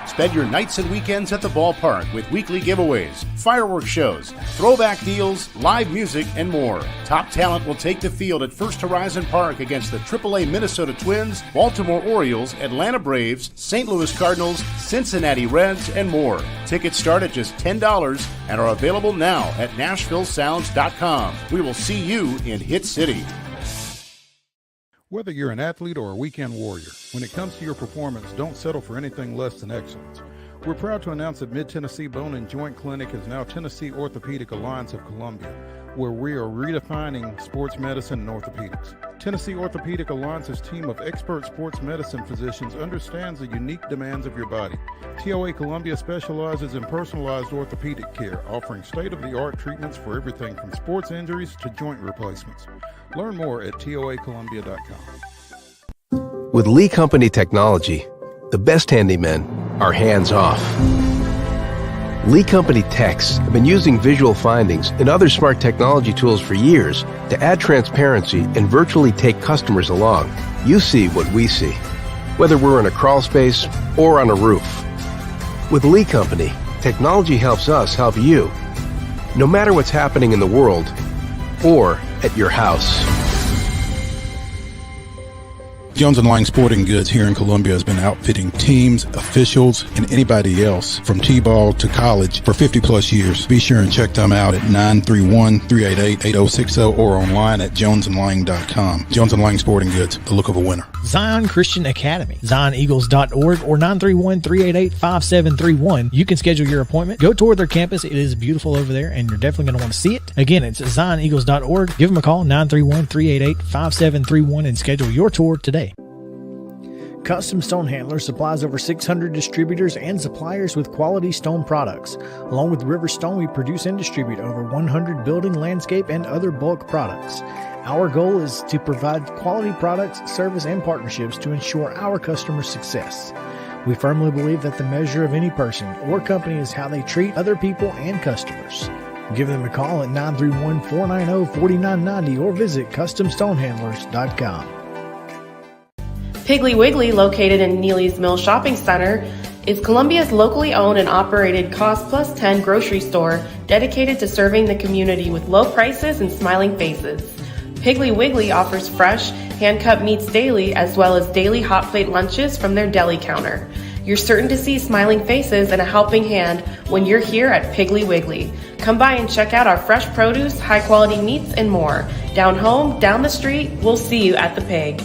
Spend your nights and weekends at the ballpark with weekly giveaways, fireworks shows, throwback deals, live music, and more. Top talent will take the field at First Horizon Park against the AAA Minnesota Twins, Baltimore Orioles, Atlanta Braves, St. Louis Cardinals, Cincinnati Reds, and more. Tickets start at just $10 and are available now at NashvilleSounds.com. We will see you in Hit City. Whether you're an athlete or a weekend warrior, when it comes to your performance, don't settle for anything less than excellence. We're proud to announce that Mid-Tennessee Bone and Joint Clinic is now Tennessee Orthopedic Alliance of Columbia, where we are redefining sports medicine and orthopedics. Tennessee Orthopedic Alliance's team of expert sports medicine physicians understands the unique demands of your body. TOA Columbia specializes in personalized orthopedic care, offering state-of-the-art treatments for everything from sports injuries to joint replacements. Learn more at toacolumbia.com. With Lee Company technology, the best handymen are hands-off. Lee Company techs have been using visual findings and other smart technology tools for years to add transparency and virtually take customers along. You see what we see, whether we're in a crawl space or on a roof. With Lee Company, technology helps us help you, no matter what's happening in the world or at your house. Jones & Lang Sporting Goods here in Columbia has been outfitting teams, officials, and anybody else from T-ball to college for 50 plus years. Be sure and check them out at 931-388-8060 or online at jonesandlang.com. Jones & Lang Sporting Goods, the look of a winner. Zion Christian Academy, zioneagles.org or 931-388-5731. You can schedule your appointment. Go tour their campus. It is beautiful over there, and you're definitely going to want to see it. Again, it's zioneagles.org. Give them a call, 931-388-5731, and schedule your tour today. Custom Stone Handler supplies over 600 distributors and suppliers with quality stone products. Along with River Stone, we produce and distribute over 100 building, landscape, and other bulk products. Our goal is to provide quality products, service, and partnerships to ensure our customers' success. We firmly believe that the measure of any person or company is how they treat other people and customers. Give them a call at 931-490-4990 or visit CustomStonehandlers.com. Piggly Wiggly, located in Neely's Mill Shopping Center, is Columbia's locally owned and operated Cost Plus 10 grocery store dedicated to serving the community with low prices and smiling faces. Piggly Wiggly offers fresh, hand-cut meats daily as well as daily hot plate lunches from their deli counter. You're certain to see smiling faces and a helping hand when you're here at Piggly Wiggly. Come by and check out our fresh produce, high-quality meats, and more. Down home, down the street, we'll see you at the Pig.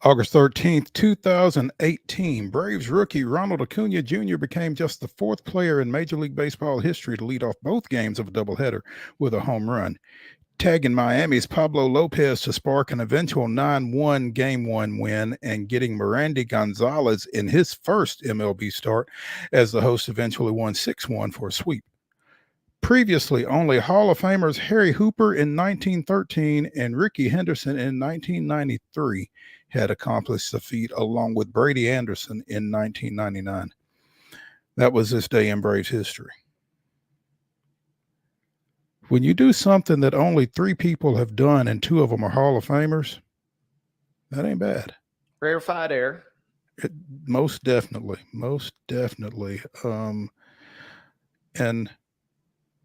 August 13th, 2018, Braves rookie Ronald Acuna Jr. became just the fourth player in Major League Baseball history to lead off both games of a doubleheader with a home run, tagging Miami's Pablo Lopez to spark an eventual 9-1 Game 1 win and getting Mirandy Gonzalez in his first MLB start as the host eventually won 6-1 for a sweep. Previously, only Hall of Famers Harry Hooper in 1913 and Ricky Henderson in 1993 had accomplished the feat, along with Brady Anderson in 1999. That was this day in Braves history. When you do something that only 3 people have done and 2 of them are Hall of Famers, that ain't bad. Rarefied air. Most definitely. And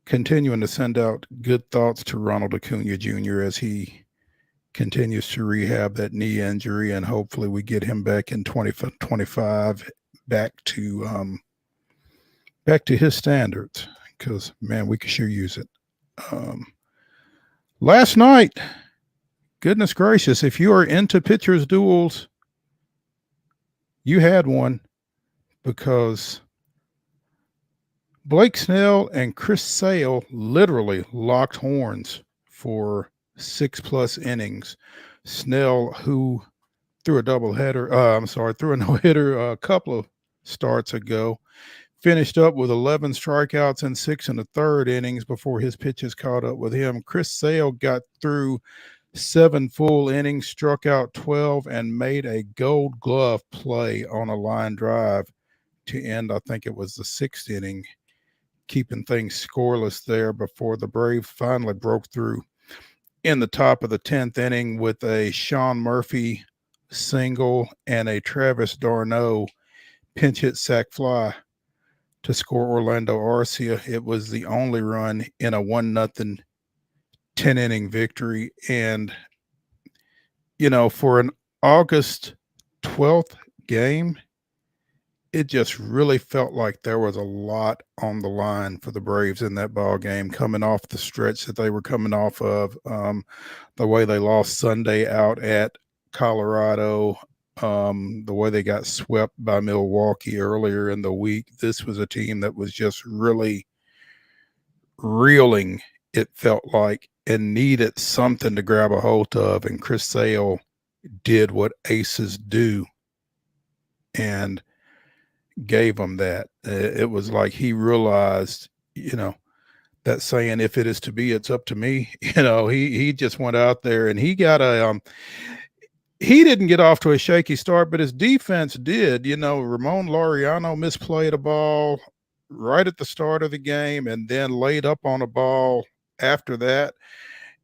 continuing to send out good thoughts to Ronald Acuna Jr. as he continues to rehab that knee injury, and hopefully we get him back in 2025 back to his standards, because man, we could sure use it. Last night, goodness gracious, if you are into pitchers duels, you had one, because Blake Snell and Chris Sale literally locked horns for 6+ innings. Snell, who threw a threw a no-hitter a couple of starts ago, finished up with 11 strikeouts and 6 1/3 innings before his pitches caught up with him. Chris Sale got through 7 full innings, struck out 12, and made a Gold Glove play on a line drive to end, I think it was the 6th inning, keeping things scoreless there before the Braves finally broke through in the top of the 10th inning with a Sean Murphy single and a Travis d'Arnaud pinch hit sac fly to score Orlando Arcia. It was the only run in a 1-0 10-inning victory. And, for an August 12th game, it just really felt like there was a lot on the line for the Braves in that ball game, coming off the stretch that they were coming off of, the way they lost Sunday out at Colorado, the way they got swept by Milwaukee earlier in the week. This was a team that was just really reeling, it felt like, and needed something to grab a hold of. And Chris Sale did what aces do and gave them that. It was like he realized, that saying, if it is to be, it's up to me. He just went out there and he got he didn't get off to a shaky start, but his defense did. Ramon Laureano misplayed a ball right at the start of the game and then laid up on a ball after that.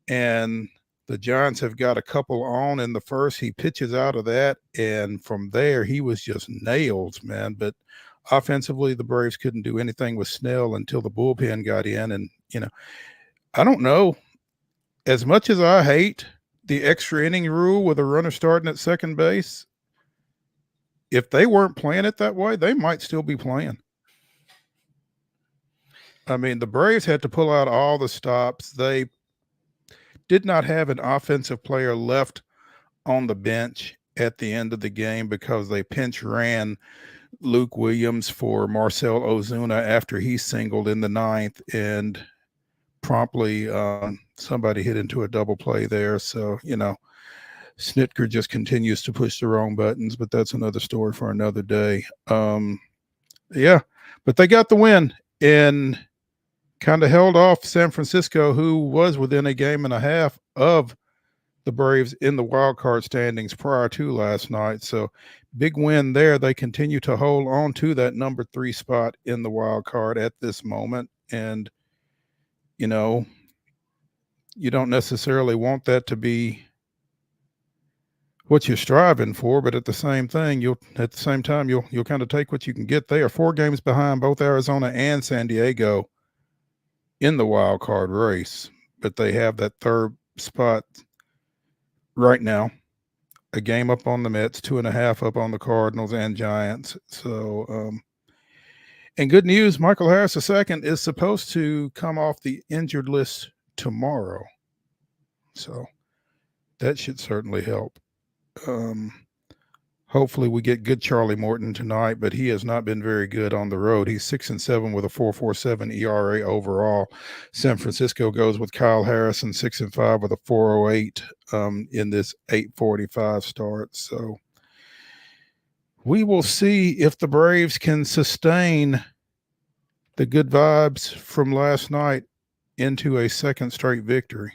And the Giants have got a couple on in the first. He pitches out of that, and from there he was just nails, man. But offensively, the Braves couldn't do anything with Snell until the bullpen got in. And, I don't know. As much as I hate the extra inning rule with a runner starting at second base, if they weren't playing it that way, they might still be playing. I mean, the Braves had to pull out all the stops. They did not have an offensive player left on the bench at the end of the game because they pinch ran Luke Williams for Marcell Ozuna after he singled in the 9th, and promptly somebody hit into a double play there. So, Snitker just continues to push the wrong buttons, but that's another story for another day. But they got the win and kind of held off San Francisco, who was within a game and a half of the Braves in the wild card standings prior to last night. So big win there. They continue to hold on to that number 3 spot in the wild card at this moment. And, you don't necessarily want that to be what you're striving for, but at the same time, you'll kind of take what you can get. They are 4 games behind both Arizona and San Diego in the wild card race, but they have that 3rd spot right now, a game up on the Mets, 2.5 up on the Cardinals and Giants. So, and good news, Michael Harris II is supposed to come off the injured list tomorrow. So that should certainly help. Hopefully we get good Charlie Morton tonight, but he has not been very good on the road. He's 6-7 with a 4.47 ERA overall. San Francisco goes with Kyle Harrison, 6-5 with a 4.08 in this 8:45 start. So we will see if the Braves can sustain the good vibes from last night into a second straight victory.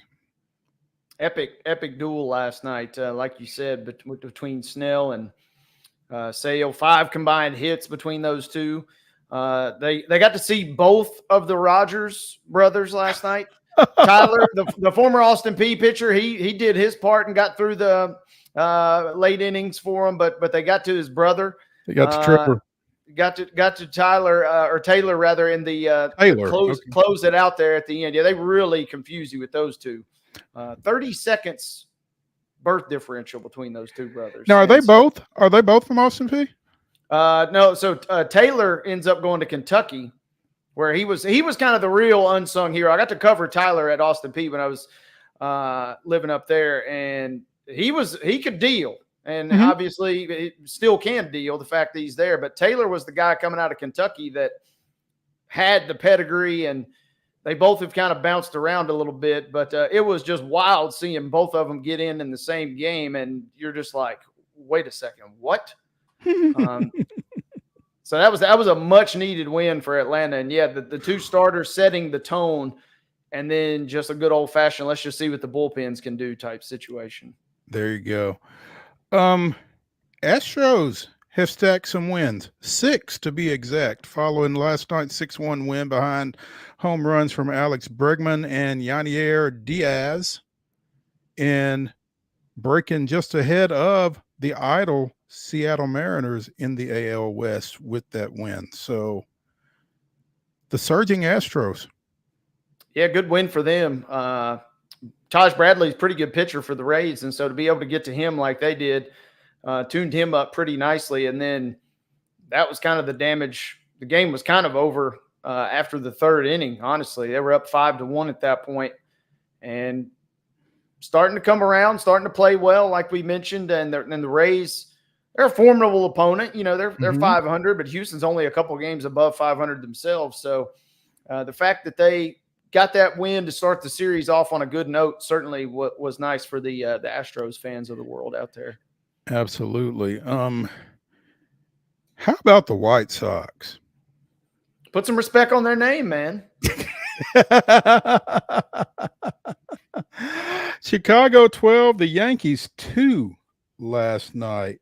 Epic duel last night, like you said, between Snell and Sale. 5 combined hits between those two. They got to see both of the Rogers brothers last night. Tyler, the former Austin Peay pitcher, he did his part and got through the late innings for him, but they got to his brother. They got to Trevor. to Tyler or Taylor rather in the Taylor, close it out there at the end. Yeah, they really confuse you with those two. 30 seconds birth differential between those two brothers. Now, are they both from Austin Peay? No. So Taylor ends up going to Kentucky, where he was kind of the real unsung hero. I got to cover Tyler at Austin Peay when I was living up there, and he could deal. And obviously he still can deal, the fact that he's there. But Taylor was the guy coming out of Kentucky that had the pedigree, and they both have kind of bounced around a little bit. But it was just wild seeing both of them get in the same game. And you're just like, wait a second, what? So that was a much needed win for Atlanta. And, yeah, the two starters setting the tone, and then just a good old-fashioned let's just see what the bullpens can do type situation. There you go. Astros have stacked some wins, 6 to be exact, following last night's 6-1 win behind home runs from Alex Bregman and Yanier Diaz, and breaking just ahead of the idle Seattle Mariners in the AL West with that win. So the surging Astros. Yeah, good win for them. Taj Bradley's a pretty good pitcher for the Rays, and so to be able to get to him like they did, tuned him up pretty nicely. And then that was kind of the damage. The game was kind of over after the third inning, honestly. They were up 5-1 at that point, and starting to come around, starting to play well, like we mentioned. And the Rays, they're a formidable opponent. You know, they're 500, but Houston's only a couple games above 500 themselves. So the fact that they got that win to start the series off on a good note certainly was nice for the Astros fans of the world out there. Absolutely. How about the White Sox? Put some respect on their name, man. Chicago 12, the Yankees 2 last night.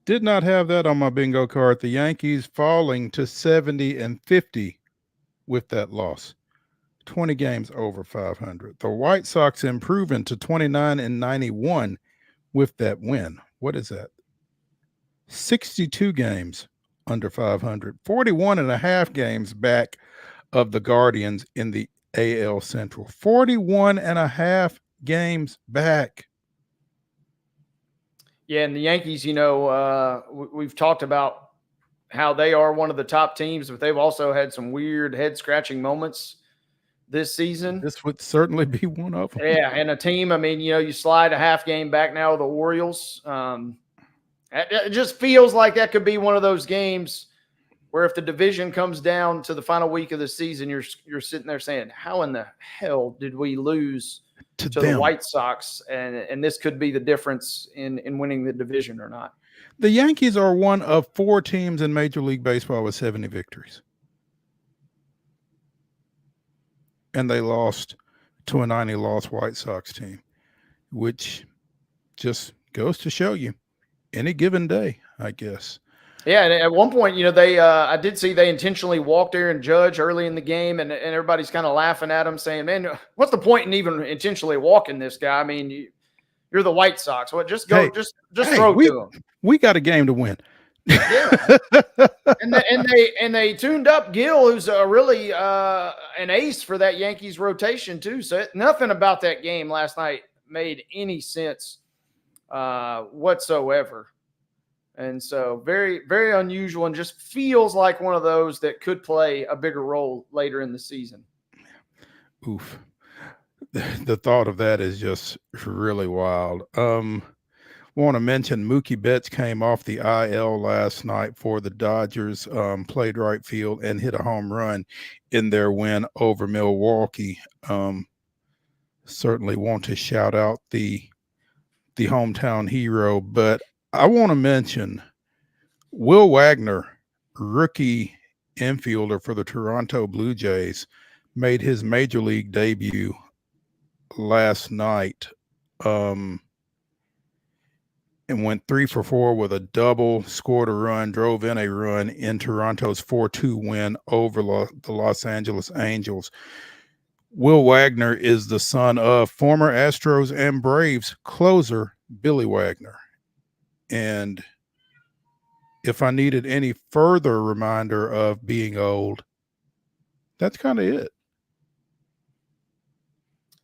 Did not have that on my bingo card. The Yankees falling to 70-50 with that loss. 20 games over 500. The White Sox improving to 29-91 with that win. What is that? 62 games under 500. 41 and a half games back of the Guardians in the AL Central. 41 and a half games back. Yeah, and the Yankees, you know, we've talked about how they are one of the top teams, but they've also had some weird head-scratching moments this season. This would certainly be one of them. Yeah, and a team, I mean, you know, you slide a half game back now with the Orioles. It just feels like that could be one of those games where if the division comes down to the final week of the season, you're sitting there saying, how in the hell did we lose to the White Sox? And this could be the difference in winning the division or not. The Yankees are one of 4 teams in Major League Baseball with 70 victories. And they lost to a 90-loss White Sox team, which just goes to show you any given day, I guess. Yeah, and at one point, you know, they I did see they intentionally walked Aaron Judge early in the game, and everybody's kind of laughing at him, saying, "Man, what's the point in even intentionally walking this guy? I mean, you're the White Sox. Well, just go, just throw to him. We got a game to win." Yeah, and they tuned up Gill, who's really an ace for that Yankees rotation too. So nothing about that game last night made any sense whatsoever. And so very, very unusual, and just feels like one of those that could play a bigger role later in the season. Oof. The thought of that is just really wild. Want to mention Mookie Betts came off the IL last night for the Dodgers, played right field and hit a home run in their win over Milwaukee. Certainly want to shout out the hometown hero, but I want to mention Will Wagner, rookie infielder for the Toronto Blue Jays, made his major league debut last night and went 3 for 4 with a double, scored a run, drove in a run in Toronto's 4-2 win over the Los Angeles Angels. Will Wagner is the son of former Astros and Braves closer Billy Wagner. And if I needed any further reminder of being old, that's kind of it.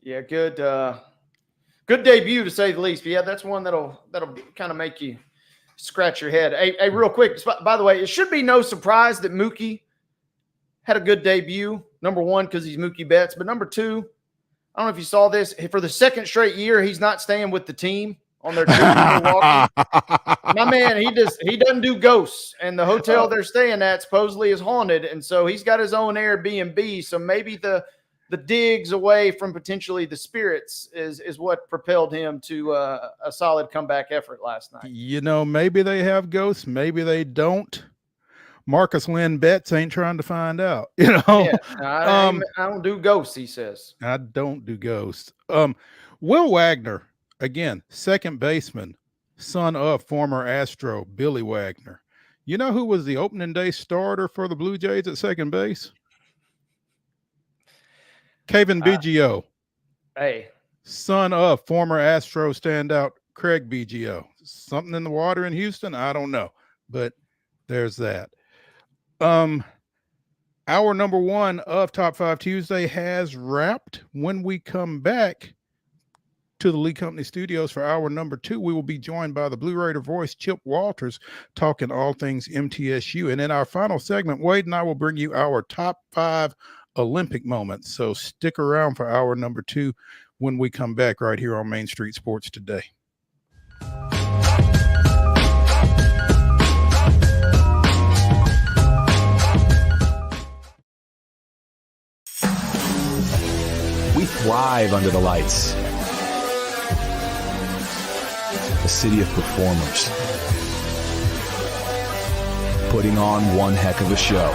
Yeah, good debut to say the least. But yeah, that's one that'll kind of make you scratch your head. Hey, real quick, by the way, it should be no surprise that Mookie had a good debut. Number one, because he's Mookie Betts. But number two, I don't know if you saw this. For the second straight year, he's not staying with the team on their trip to Milwaukee. My man, he doesn't do ghosts. And the hotel they're staying at supposedly is haunted. And so he's got his own Airbnb. So maybe the digs away from potentially the spirits is what propelled him to a solid comeback effort last night. You know, maybe they have ghosts, maybe they don't. Marcus Lynn Betts ain't trying to find out. You know, yeah, I don't do ghosts, he says. I don't do ghosts. Will Wagner, again, second baseman, son of former Astro Billy Wagner. You know who was the opening day starter for the Blue Jays at second base? Kevin Biggio. Hey. Son of former Astro standout Craig Biggio. Something in the water in Houston? I don't know. But there's that. Our number one of Top 5 Tuesday has wrapped. When we come back to the Lee Company Studios for hour number 2, we will be joined by the Blue Raider voice, Chip Walters, talking all things MTSU. And in our final segment, Wade and I will bring you our top 5 Olympic moments. So stick around for hour number 2 when we come back right here on Main Street Sports Today. We thrive under the lights. A city of performers. Putting on one heck of a show.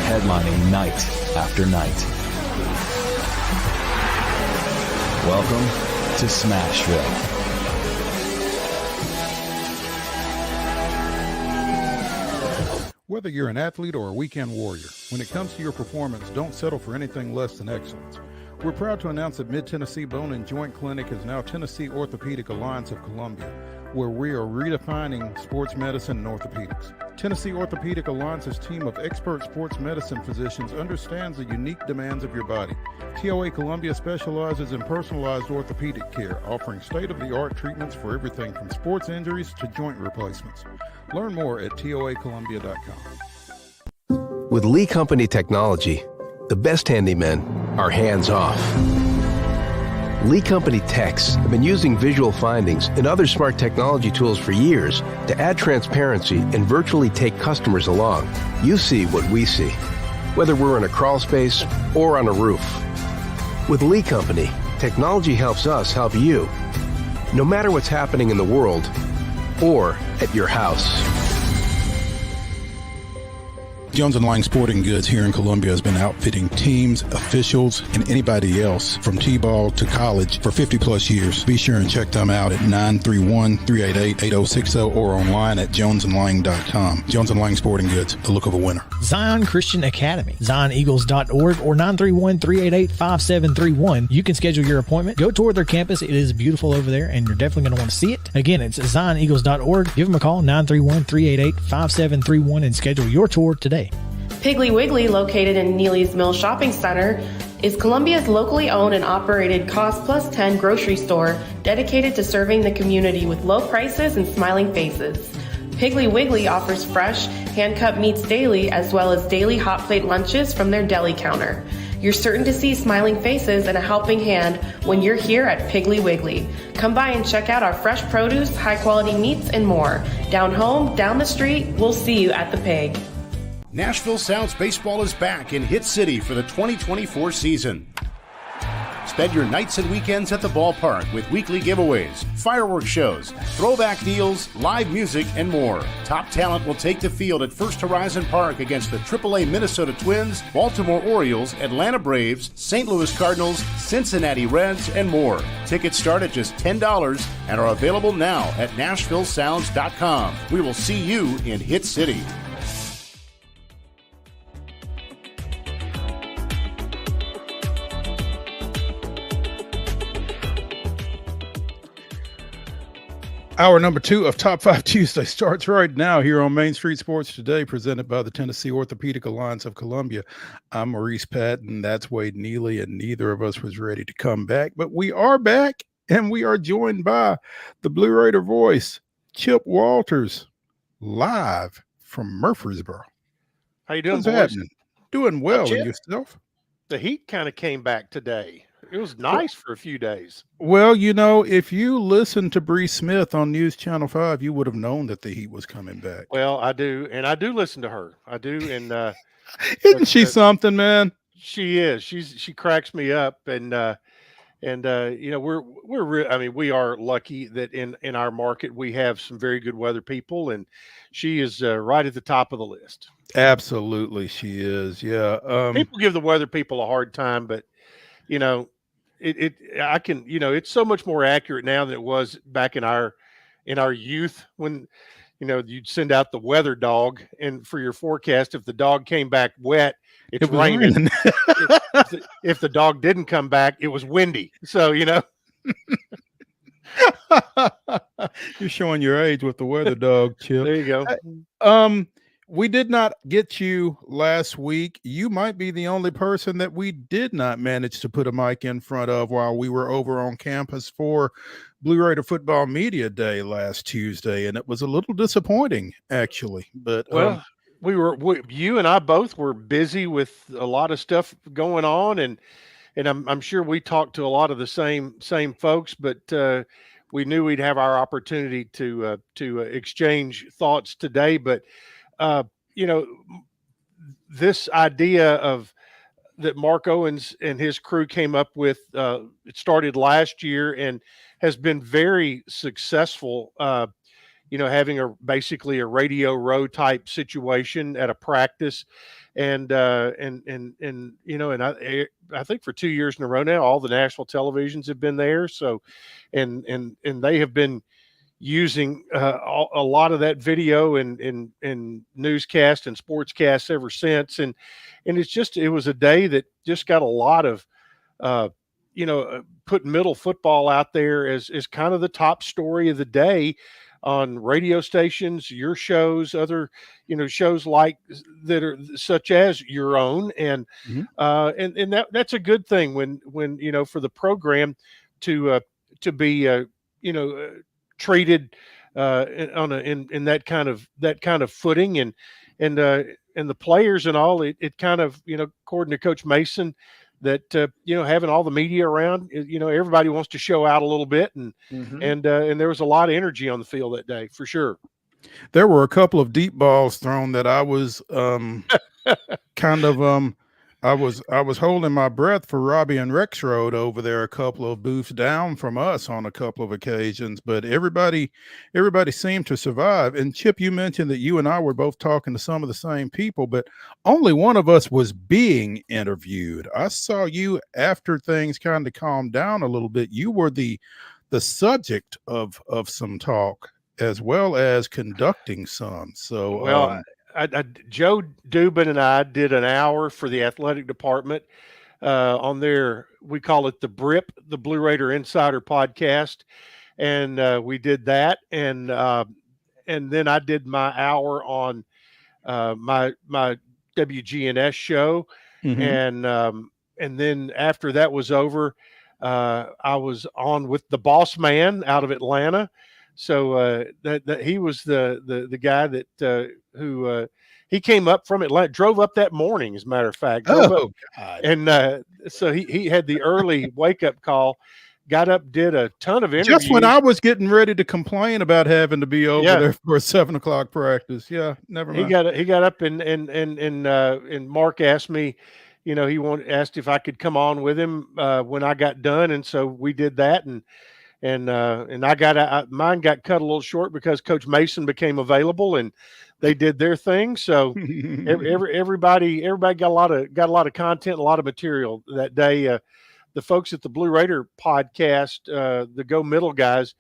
Headlining night after night. Welcome to Smashville. Whether you're an athlete or a weekend warrior, when it comes to your performance, don't settle for anything less than excellence. We're proud to announce that Mid-Tennessee Bone and Joint Clinic is now Tennessee Orthopedic Alliance of Columbia, where we are redefining sports medicine and orthopedics. Tennessee Orthopedic Alliance's team of expert sports medicine physicians understands the unique demands of your body. TOA Columbia specializes in personalized orthopedic care, offering state-of-the-art treatments for everything from sports injuries to joint replacements. Learn more at toacolumbia.com. With Lee Company technology, the best handymen are hands-off. Lee Company techs have been using visual findings and other smart technology tools for years to add transparency and virtually take customers along. You see what we see, whether we're in a crawl space or on a roof. With Lee Company, technology helps us help you, no matter what's happening in the world or at your house. Jones & Lang Sporting Goods here in Columbia has been outfitting teams, officials, and anybody else from T-ball to college for 50 plus years. Be sure and check them out at 931-388-8060 or online at jonesandlang.com. Jones & Lang Sporting Goods, the look of a winner. Zion Christian Academy, zioneagles.org or 931-388-5731. You can schedule your appointment. Go tour their campus. It is beautiful over there, and you're definitely going to want to see it. Again, it's zioneagles.org. Give them a call, 931-388-5731, and schedule your tour today. Piggly Wiggly, located in Neely's Mill Shopping Center, is Columbia's locally owned and operated Cost Plus 10 grocery store dedicated to serving the community with low prices and smiling faces. Piggly Wiggly offers fresh, hand-cut meats daily as well as daily hot plate lunches from their deli counter. You're certain to see smiling faces and a helping hand when you're here at Piggly Wiggly. Come by and check out our fresh produce, high-quality meats, and more. Down home, down the street, we'll see you at the Pig. Nashville Sounds Baseball is back in Hit City for the 2024 season. Spend your nights and weekends at the ballpark with weekly giveaways, fireworks shows, throwback deals, live music, and more. Top talent will take the field at First Horizon Park against the AAA Minnesota Twins, Baltimore Orioles, Atlanta Braves, St. Louis Cardinals, Cincinnati Reds, and more. Tickets start at just $10 and are available now at NashvilleSounds.com. We will see you in Hit City. Hour number 2 of Top 5 Tuesday starts right now here on Main Street Sports Today, presented by the Tennessee Orthopedic Alliance of Columbia. I'm Maurice Patton. That's Wade Neely, and neither of us was ready to come back, but we are back, and we are joined by the Blue Raider voice, Chip Walters, live from Murfreesboro. How you doing, What's boys? happening? Doing well, Chip. and yourself? The heat kind of came back today. It was nice for a few days. Well, you know, if you listened to Bree Smith on News Channel 5, you would have known that the heat was coming back. Well, I do, and I do listen to her. I do, and Isn't she something, man? she is. She cracks me up, and you know, I mean, we are lucky that in our market we have some very good weather people, and she is right at the top of the list. Absolutely, she is. Yeah. People give the weather people a hard time, but you know, I can, you know, it's so much more accurate now than it was back in our youth when, you know, you'd send out the weather dog and for your forecast, if the dog came back wet, it's It was raining. raining. If the dog didn't come back, it was windy. So, you know, You're showing your age with the weather dog, Chip. there you go. We did not get you last week. You might be the only person that we did not manage to put a mic in front of while we were over on campus for Blue Raider Football Media Day last Tuesday, and it was a little disappointing, actually. But Well, you and I both were busy with a lot of stuff going on, and I'm sure we talked to a lot of the same folks, but we knew we'd have our opportunity to exchange thoughts today. But you know, this idea of that Mark Owens and his crew came up with, it started last year and has been very successful. You know, having basically a Radio Row type situation at a practice, and you know, and I think for 2 years in a row now, all the national televisions have been there. So, and they have been using a lot of that video and newscast and sportscasts ever since. And it was a day that just got a lot of, you know, put middle football out there as kind of the top story of the day on radio stations, your shows, other, you know, shows like that are such as your own. And, and that's a good thing when, you know, for the program to be, you know, treated in that kind of footing, and the players and all, it kind of, you know, according to Coach Mason, that you know, having all the media around, you know, everybody wants to show out a little bit, and and there was a lot of energy on the field that day for sure. there were a couple of deep balls thrown that I was kind of I was holding my breath for Robbie and Rexroad over there, a couple of booths down from us on a couple of occasions, but everybody seemed to survive. And Chip, you mentioned that you and I were both talking to some of the same people, but only one of us was being interviewed. I saw you after things kind of calmed down a little bit. You were the subject of some talk as well as conducting some. So well, Joe Dubin and I did an hour for the athletic department on their, we call it the BRIP, the Blue Raider Insider podcast. And we did that. And then I did my hour on my WGNS show. And then after that was over, I was on with the boss man out of Atlanta. So that he was the guy that who he came up from Atlanta, drove up that morning, as a matter of fact. God. And so he had the early wake up call, got up, did a ton of interviews. Just when I was getting ready to complain about having to be over there for a 7 o'clock practice. Yeah, never mind. He got up and Mark asked me, you know, asked if I could come on with him when I got done, and so we did that. And mine got cut a little short because Coach Mason became available and they did their thing. So everybody got a lot of content, a lot of material that day. The folks at the Blue Raider podcast, the Go Middle guys,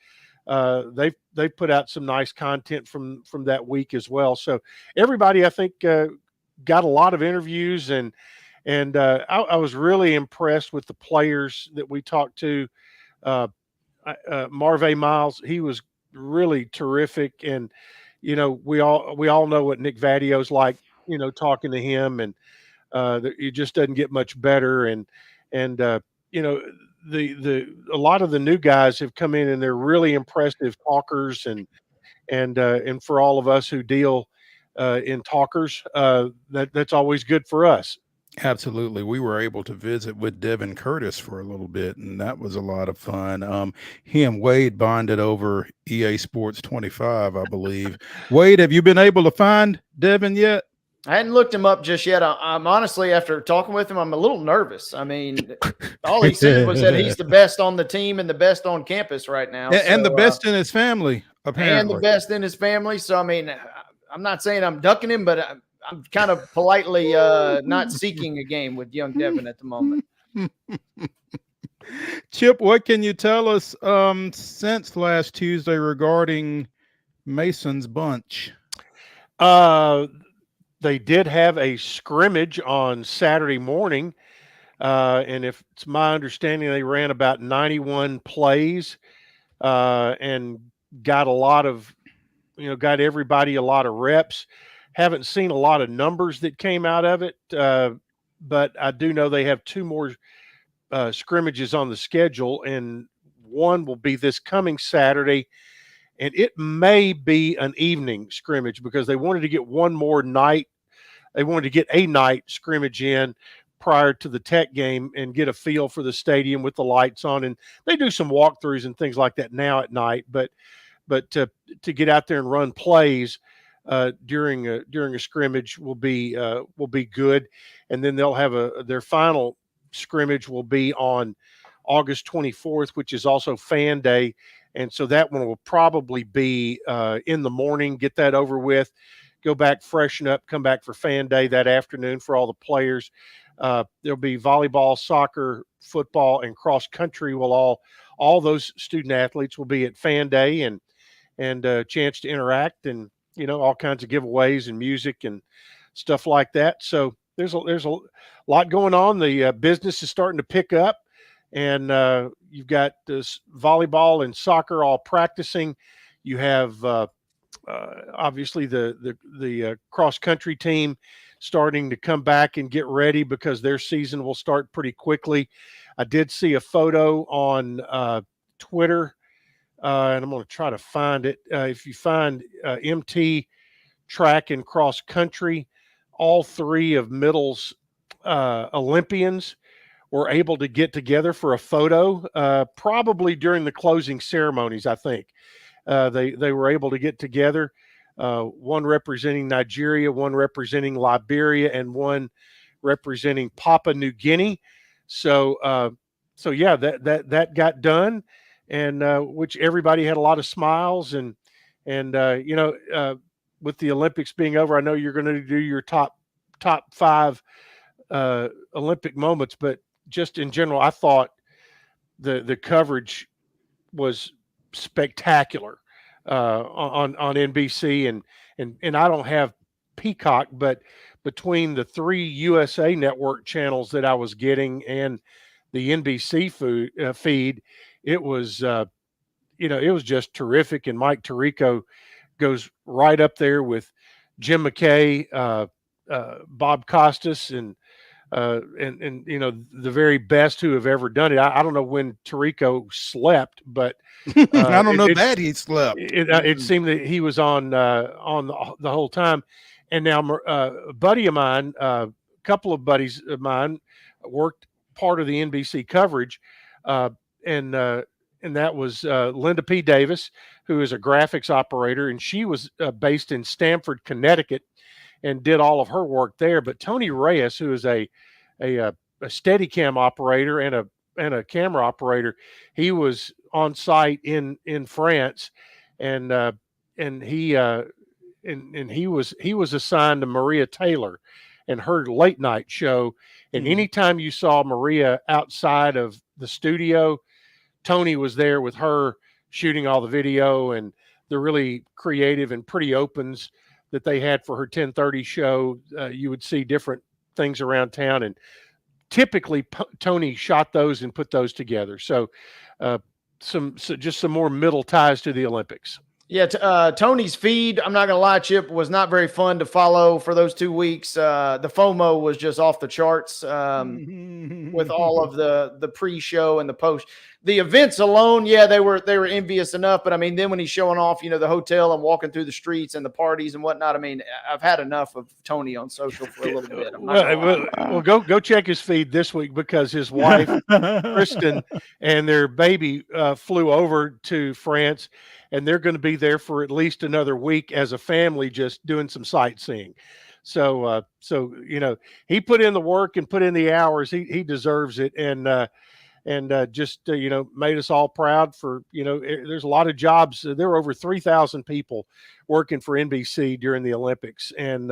they put out some nice content from that week as well. So everybody, I think, got a lot of interviews, and I was really impressed with the players that we talked to. Marve Miles, he was really terrific. And we all know what Nick Vadio's like. Talking to him, and it just doesn't get much better. And you know a lot of the new guys have come in and they're really impressive talkers, and for all of us who deal in talkers, that's always good for us. Absolutely. We were able to visit with Devin Curtis for a little bit, and that was a lot of fun. He and Wade bonded over EA Sports 25, I believe. Wade, have you been able to find Devin yet? I hadn't looked him up just yet. I'm honestly, after talking with him, I'm a little nervous. I mean, all he said was that he's the best on the team and the best on campus right now. And the best in his family, apparently. And the best in his family. So, I mean, I'm not saying I'm ducking him, but I'm kind of politely not seeking a game with young Devin at the moment. Chip, what can you tell us since last Tuesday regarding Mason's bunch? They did have a scrimmage on Saturday morning, and if it's my understanding, they ran about 91 plays and got a lot of, got everybody a lot of reps. Haven't seen a lot of numbers that came out of it, but I do know they have 2 more scrimmages on the schedule, and one will be this coming Saturday, and it may be an evening scrimmage because they wanted to get one more night. They wanted to get a night scrimmage in prior to the Tech game and get a feel for the stadium with the lights on. And they do some walkthroughs and things like that now at night, but to get out there and run plays during a scrimmage will be good. And then they'll have their final scrimmage will be on August 24th, which is also Fan Day. And so that one will probably be in the morning, get that over with, go back, freshen up, come back for Fan Day that afternoon for all the players. There'll be volleyball, soccer, football, and cross country. Will all those student athletes will be at Fan Day and a chance to interact and, all kinds of giveaways and music and stuff like that. So there's a lot going on. The business is starting to pick up, and you've got this volleyball and soccer all practicing. You have obviously the cross country team starting to come back and get ready because their season will start pretty quickly. I did see a photo on Twitter, and I'm going to try to find it. If you find MT track and cross country, all 3 of Middle's Olympians were able to get together for a photo, probably during the closing ceremonies, I think. They were able to get together, one representing Nigeria, one representing Liberia, and one representing Papua New Guinea. So yeah, that got done, and which everybody had a lot of smiles and with the Olympics being over, I know you're going to do your top 5 Olympic moments, but just in general, I thought the coverage was spectacular on NBC, and I don't have Peacock, but between the 3 USA Network channels that I was getting and the NBC feed, it was it was just terrific. And Mike Tirico goes right up there with Jim McKay, Bob Costas, and the very best who have ever done it. I don't know when Tirico slept, but I don't know that he slept. It seemed that he was on the whole time. And now a buddy of mine, a couple of buddies of mine, worked part of the NBC coverage, and that was Linda P. Davis, who is a graphics operator, and she was based in Stamford, Connecticut, and did all of her work there. But Tony Reyes, who is a Steadicam operator and a camera operator, he was on site in France, and he was assigned to Maria Taylor and her late night show. And anytime you saw Maria outside of the studio, Tony was there with her shooting all the video and the really creative and pretty opens that they had for her 10:30 show. You would see different things around town, and typically Tony shot those and put those together. So just some more middle ties to the Olympics. Yeah, Tony's feed, I'm not going to lie, Chip, was not very fun to follow for those 2 weeks. The FOMO was just off the charts with all of the pre-show and the post. The events alone, yeah, they were envious enough. But, I mean, then when he's showing off, the hotel and walking through the streets and the parties and whatnot, I mean, I've had enough of Tony on social for a little bit. Well, go check his feed this week because his wife, Kristen, and their baby flew over to France, and they're going to be there for at least another week as a family, just doing some sightseeing. So he put in the work and put in the hours. He deserves it, and just made us all proud for there's a lot of jobs. There were over 3,000 people working for NBC during the Olympics, and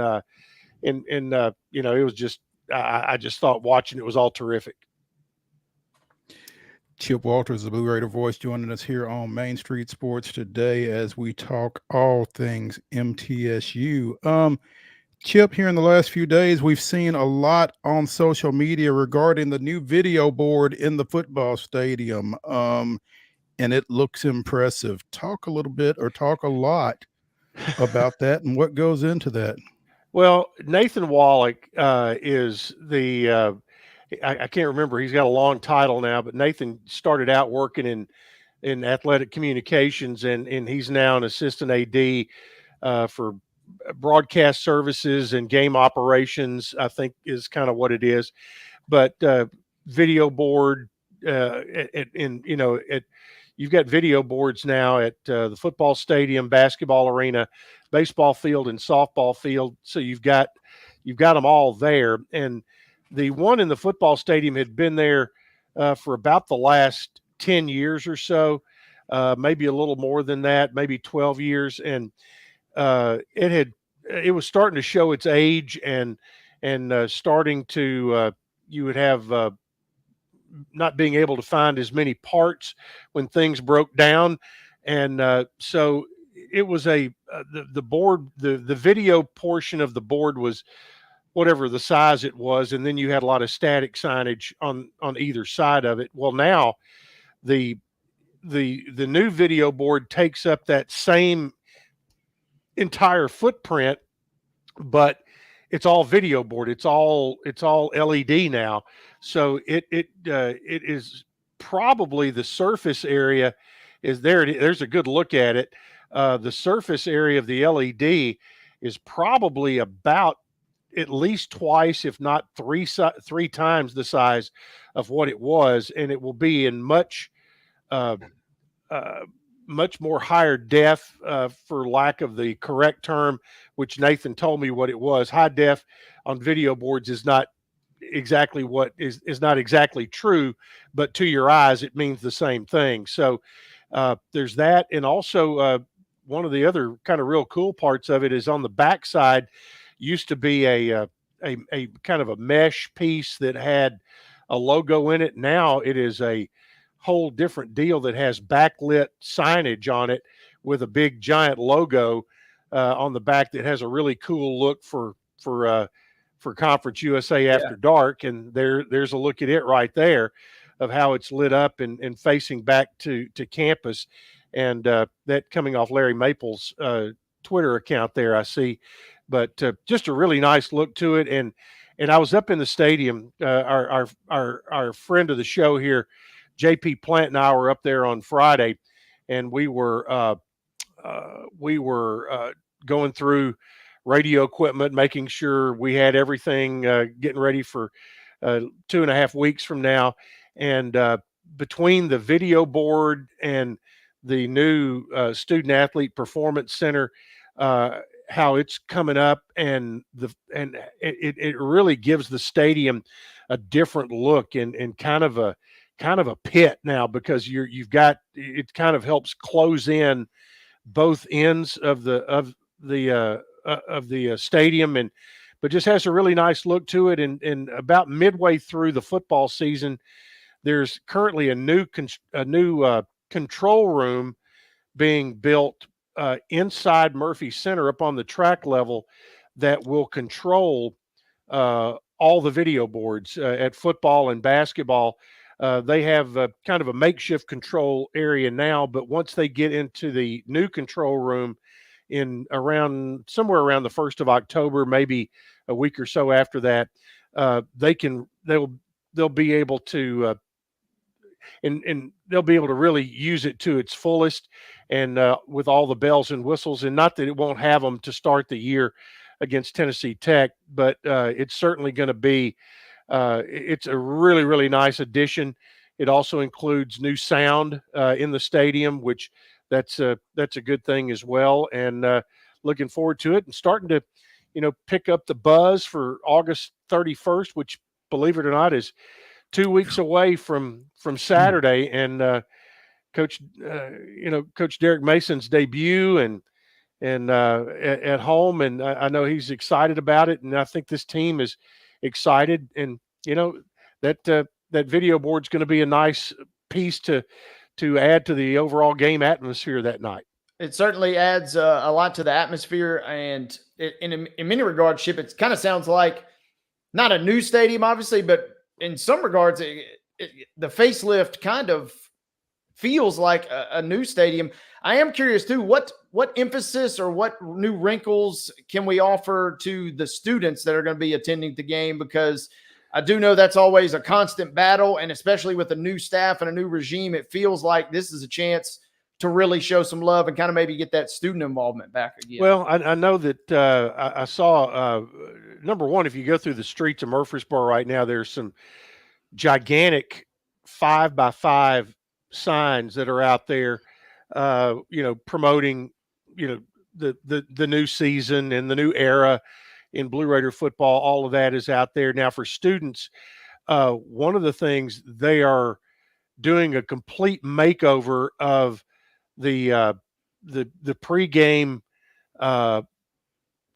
it was just I just thought watching it was all terrific. Chip Walters, the Blue Raider voice, joining us here on Main Street Sports today as we talk all things MTSU. Chip, here in the last few days, we've seen a lot on social media regarding the new video board in the football stadium, and it looks impressive. Talk a lot about that and what goes into that. Well, Nathan Wallach is the I can't remember. He's got a long title now, but Nathan started out working in athletic communications, and he's now an assistant AD for broadcast services and game operations, I think is kind of what it is. But video board, you've got video boards now at the football stadium, basketball arena, baseball field, and softball field. So you've got them all there. And the one in the football stadium had been there for about the last 10 years or so, maybe a little more than that, maybe 12 years. And it was starting to show its age and starting to you would have not being able to find as many parts when things broke down. And so it was the board, the video portion of the board was whatever the size it was, and then you had a lot of static signage on either side of it. Well, now the new video board takes up that same entire footprint, but it's all video board. It's all LED now. So it is probably the surface area is there. There's a good look at it. The surface area of the LED is probably about at least twice, if not three times the size of what it was, and it will be in much more higher def, for lack of the correct term, which Nathan told me what it was. High def on video boards is not exactly what is not exactly true, but to your eyes, it means the same thing. So there's that. And also one of the other kind of real cool parts of it is on the backside used to be a kind of a mesh piece that had a logo in it. Now it is a whole different deal that has backlit signage on it with a big giant logo on the back that has a really cool look for Conference USA After Dark. And there's a look at it right there of how it's lit up and facing back to campus. And that coming off Larry Maple's Twitter account there, I see. But just a really nice look to it. And I was up in the stadium. Our friend of the show here, JP Plant, and I were up there on Friday, and we were going through radio equipment, making sure we had everything, getting ready for 2.5 weeks from now. And between the video board and the new Student Athlete Performance Center, how it's coming up, and it really gives the stadium a different look and kind of a pit now, because you've got it kind of helps close in both ends of the stadium, but just has a really nice look to it. And about midway through the football season, there's currently a new control room being built inside Murphy Center up on the track level that will control all the video boards at football and basketball. They have kind of a makeshift control area now, but once they get into the new control room in somewhere around the 1st of October, maybe a week or so after that, they'll be able to and they'll be able to really use it to its fullest, and with all the bells and whistles. And not that it won't have them to start the year against Tennessee Tech, but it's certainly going to be. It's a really, really nice addition. It also includes new sound in the stadium, which that's a good thing as well. And looking forward to it and starting to, pick up the buzz for August 31st, which, believe it or not, is 2 weeks away from Saturday. And Coach Derek Mason's debut and at home, and I know he's excited about it, and I think this team is excited. And that video board's going to be a nice piece to add to the overall game atmosphere that night. It certainly adds a lot to the atmosphere, and in many regards, Chip, it kind of sounds like not a new stadium, obviously, but in some regards, the facelift kind of feels like a new stadium. I am curious too, what emphasis or what new wrinkles can we offer to the students that are going to be attending the game? Because I do know that's always a constant battle, and especially with a new staff and a new regime, it feels like this is a chance to really show some love and kind of maybe get that student involvement back again. Well, I know that I saw, number one, if you go through the streets of Murfreesboro right now, there's some gigantic 5x5 signs that are out there, promoting, the new season and the new era in Blue Raider football. All of that is out there now for students. One of the things, they are doing a complete makeover of the pregame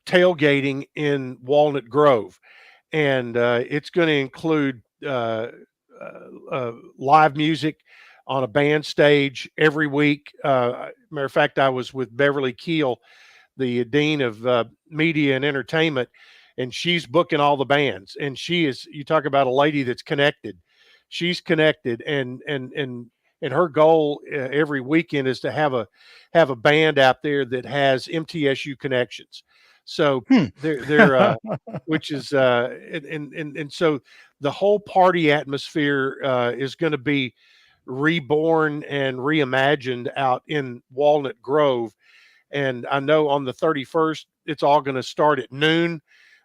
tailgating in Walnut Grove, and it's going to include live music on a band stage every week. Matter of fact, I was with Beverly Keel, the dean of media and entertainment, and she's booking all the bands. And you talk about a lady that's connected. She's connected, and her goal every weekend is to have a band out there that has MTSU connections. So they're which is and so the whole party atmosphere is going to be reborn and reimagined out in Walnut Grove. And I know on the 31st, it's all going to start at noon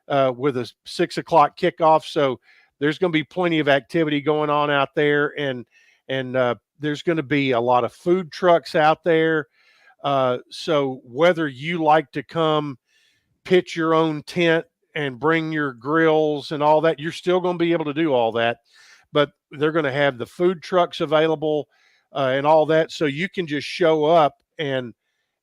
with a 6 o'clock kickoff. So there's going to be plenty of activity going on out there, and there's going to be a lot of food trucks out there. So whether you like to come pitch your own tent and bring your grills and all that, you're still going to be able to do all that. But they're going to have the food trucks available and all that, so you can just show up and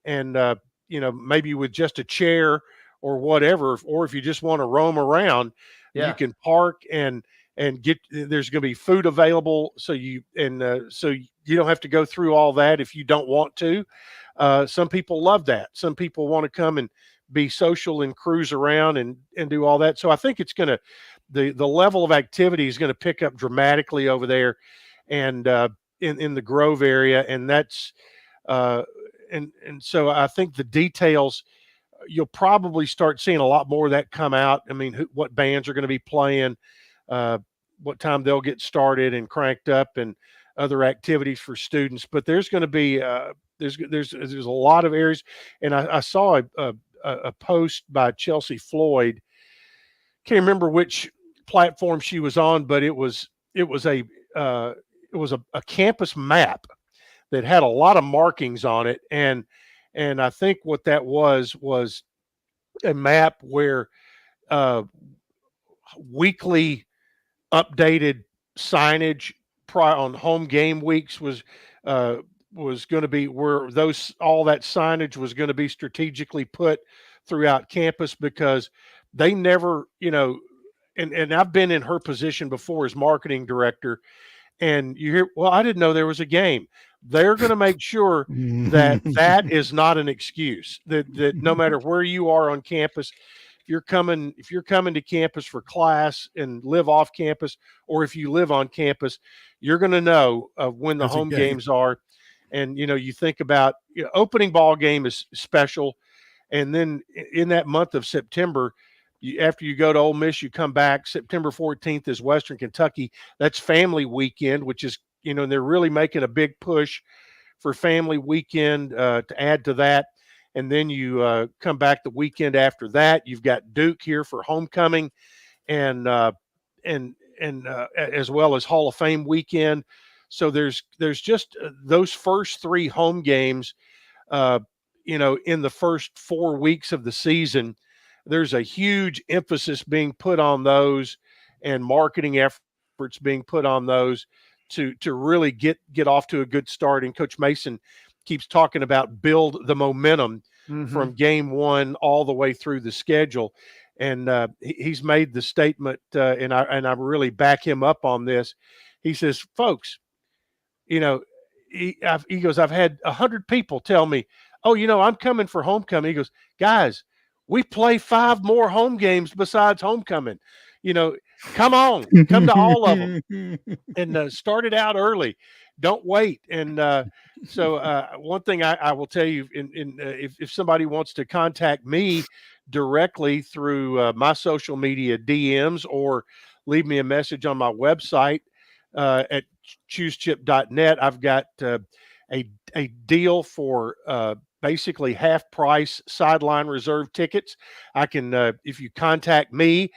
maybe with just a chair or whatever, or if you just want to roam around, you can park and get. There's going to be food available, so you don't have to go through all that if you don't want to. Some people love that. Some people want to come and be social and cruise around and do all that. So I think it's going to, the level of activity is going to pick up dramatically over there, and in the Grove area, and that's and so I think the details, you'll probably start seeing a lot more of that come out. I mean, what bands are going to be playing, what time they'll get started and cranked up, and other activities for students. But there's going to be there's a lot of areas, and I saw a post by Chelsea Floyd. Can't remember which platform she was on, but it was a campus map that had a lot of markings on it, and I think what that was a map where weekly updated signage on home game weeks was going to be where all that signage was going to be strategically put throughout campus, because they never, and I've been in her position before as marketing director, and you hear, well, I didn't know there was a game. They're going to make sure that is not an excuse, that no matter where you are on campus, you're coming to campus for class and live off campus, or if you live on campus, you're going to know of when the There's a home game. games are. And you think about opening ball game is special, and then in that month of September, after you go to Ole Miss, you come back. September 14th is Western Kentucky. That's family weekend, which is they're really making a big push for family weekend to add to that. And then you come back the weekend after that. You've got Duke here for homecoming, and as well as Hall of Fame weekend. So there's just those first 3 home games, in the first 4 weeks of the season. There's a huge emphasis being put on those, and marketing efforts being put on those to really get off to a good start. And Coach Mason keeps talking about build the momentum from game 1 all the way through the schedule. And he's made the statement, and I really back him up on this. He says, folks, he goes, I've had 100 people tell me, oh, I'm coming for homecoming. He goes, guys, we play 5 more home games besides homecoming. Come on, come to all of them, and start it out early. Don't wait. And so one thing I will tell you, if somebody wants to contact me directly through my social media DMs, or leave me a message on my website at choosechip.net, I've got a deal for basically half price sideline reserve tickets. I can, if you contact me,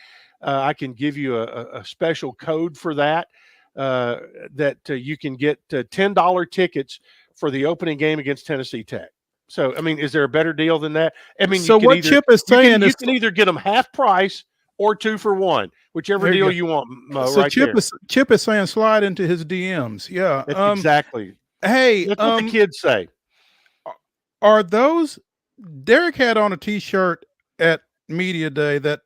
I can give you a special code for that, that you can get $10 tickets for the opening game against Tennessee Tech. So, I mean, is there a better deal than that? I mean, so what Chip is saying is you can either get them half price or 2 for 1, whichever There you deal go. you want. so Right Chip there. Chip is saying slide into his DMs. Yeah. That's exactly. Hey, That's what the kids say. Are those Derek had on a T-shirt at Media Day that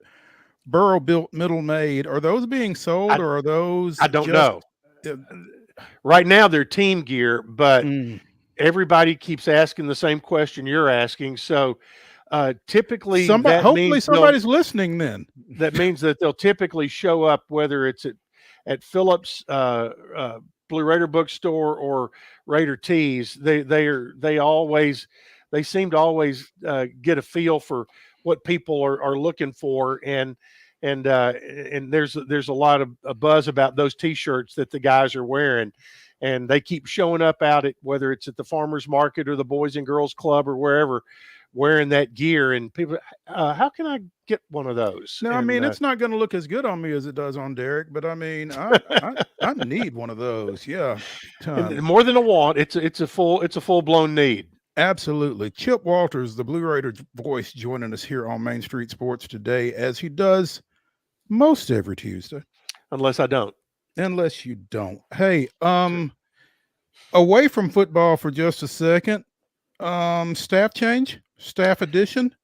Burrow built middle made? Are those being sold, or are those? I don't know. Right now, they're team gear, but everybody keeps asking the same question you're asking. So typically, hopefully somebody's listening. Then that means that they'll typically show up, whether it's at Phillips Blue Raider bookstore or Raider Tees. They seem to always get a feel for what people are looking for, and there's a lot of a buzz about those T-shirts that the guys are wearing, and they keep showing up out at, whether it's at the farmers market or the Boys and Girls Club or wherever, wearing that gear. And people, how can I get one of those? No, and, I mean, it's not going to look as good on me as it does on Derek, but I mean, I need one of those. Yeah, more than a want. It's a full blown need. Absolutely. Chip Walters, the Blue Raider voice, joining us here on Main Street Sports today, as he does most every Tuesday. Unless I don't. Unless you don't. Hey, away from football for just a second. Staff change, staff addition.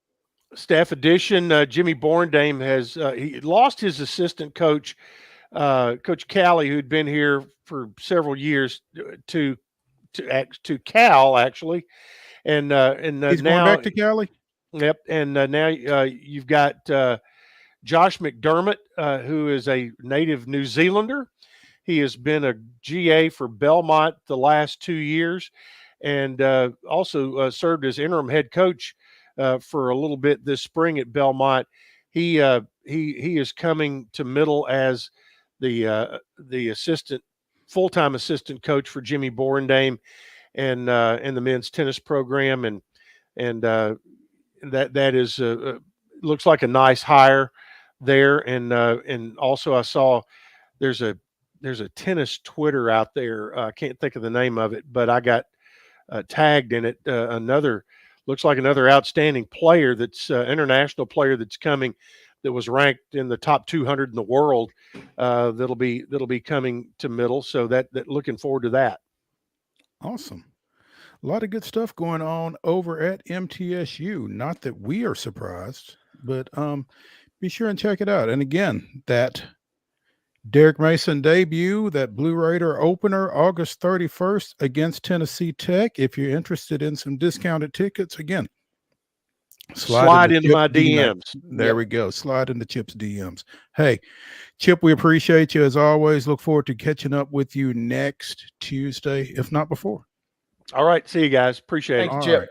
Jimmy Borndame has he lost his assistant coach, Coach Callie, who'd been here for several years, to Cal, actually, and he's now going back to Cali. Yep, and now you've got Josh McDermott, who is a native New Zealander. He has been a GA for Belmont the last 2 years, and also served as interim head coach for a little bit this spring at Belmont. He is coming to Middle as the full-time assistant coach for Jimmy Borndame and the men's tennis program, and that is looks like a nice hire there. And also I saw there's a tennis Twitter out there. I can't think of the name of it, but I got tagged in it. Looks like another outstanding player that's international player that's coming, that was ranked in the top 200 in the world. That'll be coming to Middle. So that looking forward to that. Awesome. A lot of good stuff going on over at MTSU. Not that we are surprised, but be sure and check it out. And again, that Derek Mason debut, that Blue Raider opener, August 31st against Tennessee Tech. If you're interested in some discounted tickets, again, Slide into Chip my DMs. There we go. Slide into Chip's DMs. Hey, Chip, we appreciate you as always. Look forward to catching up with you next Tuesday, if not before. All right. See you guys. Appreciate Thank it. you, Chip. Right.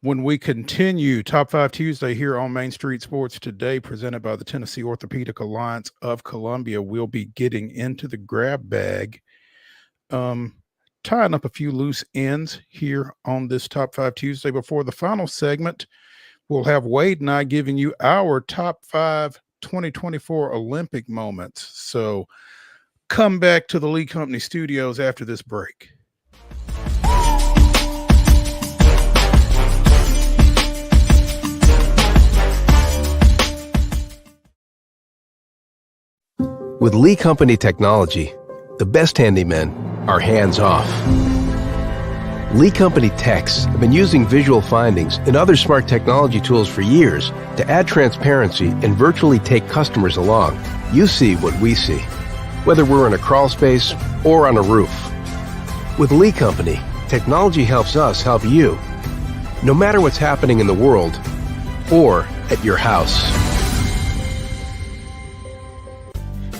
When we continue Top 5 Tuesday here on Main Street Sports today, presented by the Tennessee Orthopedic Alliance of Columbia, we'll be getting into the grab bag, tying up a few loose ends here on this Top 5 Tuesday. Before the final segment, we'll have Wade and I giving you our top 5 2024 Olympic moments. So come back to the Lee Company studios after this break. With Lee Company technology, the best handymen are hands-off. Lee Company techs have been using visual findings and other smart technology tools for years to add transparency and virtually take customers along. You see what we see, whether we're in a crawl space or on a roof. With Lee Company, technology helps us help you, no matter what's happening in the world or at your house.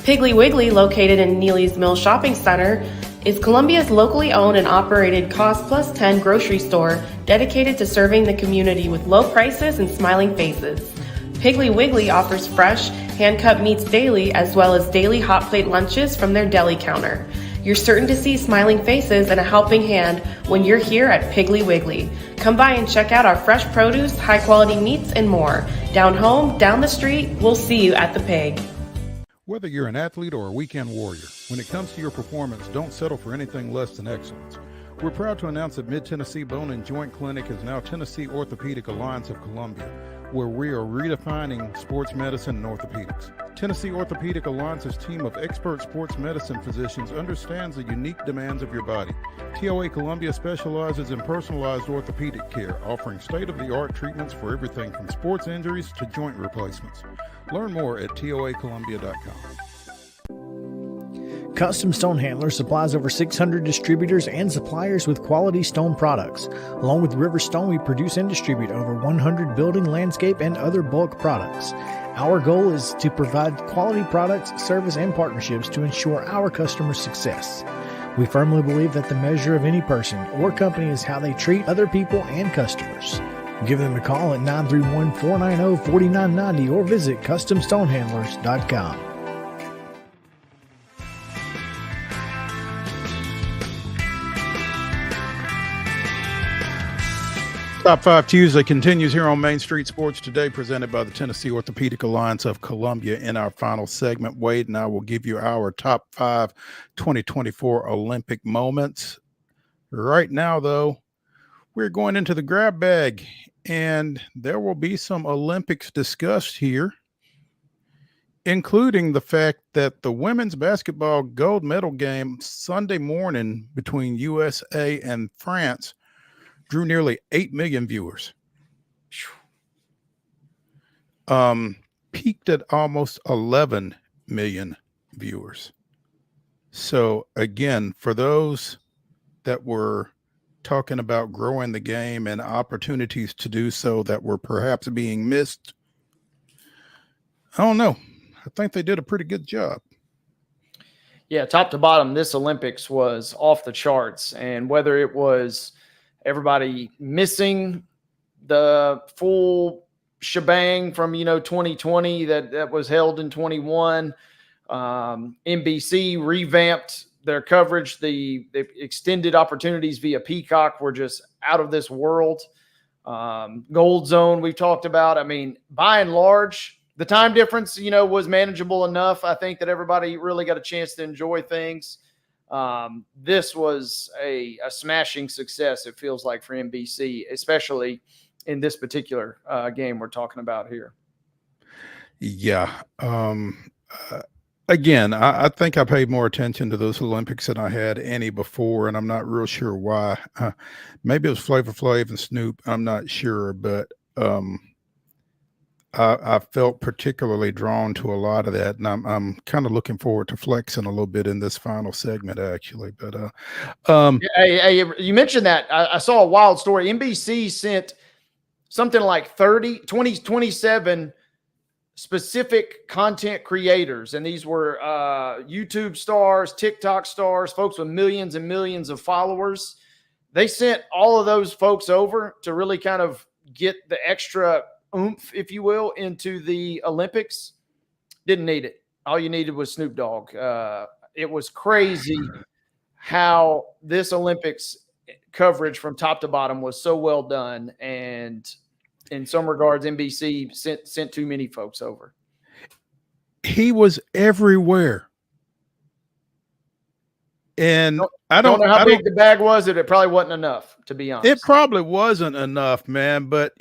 Piggly Wiggly, located in Neely's Mill Shopping Center, is Columbia's locally owned and operated Cost Plus 10 grocery store dedicated to serving the community with low prices and smiling faces. Piggly Wiggly offers fresh, hand-cut meats daily as well as daily hot plate lunches from their deli counter. You're certain to see smiling faces and a helping hand when you're here at Piggly Wiggly. Come by and check out our fresh produce, high-quality meats, and more. Down home, down the street, we'll see you at the Pig. Whether you're an athlete or a weekend warrior, when it comes to your performance, don't settle for anything less than excellence. We're proud to announce that Mid-Tennessee Bone and Joint Clinic is now Tennessee Orthopedic Alliance of Columbia, where we are redefining sports medicine and orthopedics. Tennessee Orthopedic Alliance's team of expert sports medicine physicians understands the unique demands of your body. TOA Columbia specializes in personalized orthopedic care, offering state-of-the-art treatments for everything from sports injuries to joint replacements. Learn more at toacolumbia.com. Custom Stone Handler supplies over 600 distributors and suppliers with quality stone products. Along with River Stone, we produce and distribute over 100 building, landscape, and other bulk products. Our goal is to provide quality products, service, and partnerships to ensure our customers' success. We firmly believe that the measure of any person or company is how they treat other people and customers. Give them a call at 931-490-4990 or visit CustomStonehandlers.com. Top 5 Tuesday continues here on Main Street Sports today, presented by the Tennessee Orthopedic Alliance of Columbia. In our final segment, Wade and I will give you our top 5 2024 Olympic moments. Right now, though, we're going into the grab bag, and there will be some Olympics discussed here, including the fact that the women's basketball gold medal game Sunday morning between USA and France drew nearly 8 million viewers. Peaked at almost 11 million viewers. So again, for those that were talking about growing the game and opportunities to do so that were perhaps being missed, I don't know. I think they did a pretty good job. Yeah, top to bottom, this Olympics was off the charts. And whether it was everybody missing the full shebang from 2020 that was held in 21, NBC revamped their coverage. The extended opportunities via Peacock were just out of this world. Gold Zone we've talked about. I mean, by and large, the time difference was manageable enough. I think that everybody really got a chance to enjoy things. This was a smashing success, it feels like, for NBC, especially in this particular game we're talking about here. Yeah. Again, I think I paid more attention to those Olympics than I had any before, and I'm not real sure why. Maybe it was Flavor Flav and Snoop. I'm not sure, but I felt particularly drawn to a lot of that, and I'm kind of looking forward to flexing a little bit in this final segment, actually. But hey, you mentioned that. I saw a wild story. NBC sent something like 27 specific content creators. And these were YouTube stars, TikTok stars, folks with millions and millions of followers. They sent all of those folks over to really kind of get the extra oomph, if you will, into the Olympics. Didn't need it. All you needed was Snoop Dogg. It was crazy how this Olympics coverage from top to bottom was so well done. And in some regards, NBC sent too many folks over. He was everywhere. And I don't know how big the bag was. It probably wasn't enough, to be honest. It probably wasn't enough, man. But,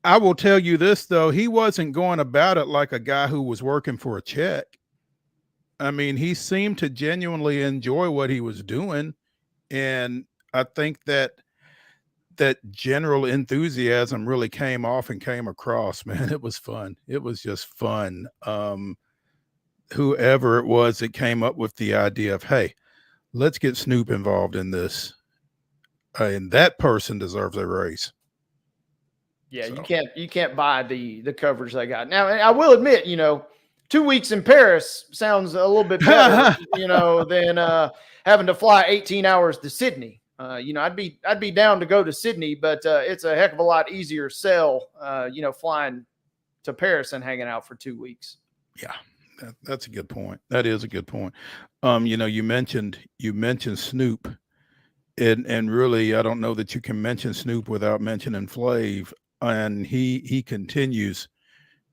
I will tell you this, though. He wasn't going about it like a guy who was working for a check. I mean, he seemed to genuinely enjoy what he was doing. And I think that general enthusiasm really came off and came across, man. It was fun. It was just fun. Whoever it was that came up with the idea of, hey, let's get Snoop involved in this. And that person deserves a raise. Yeah, so. You can't buy the coverage they got. Now, I will admit, 2 weeks in Paris sounds a little bit better, than having to fly 18 hours to Sydney. I'd be down to go to Sydney, but it's a heck of a lot easier sell, flying to Paris and hanging out for 2 weeks. Yeah, that's a good point. That is a good point. You mentioned Snoop, and really, I don't know that you can mention Snoop without mentioning Flav. And he continues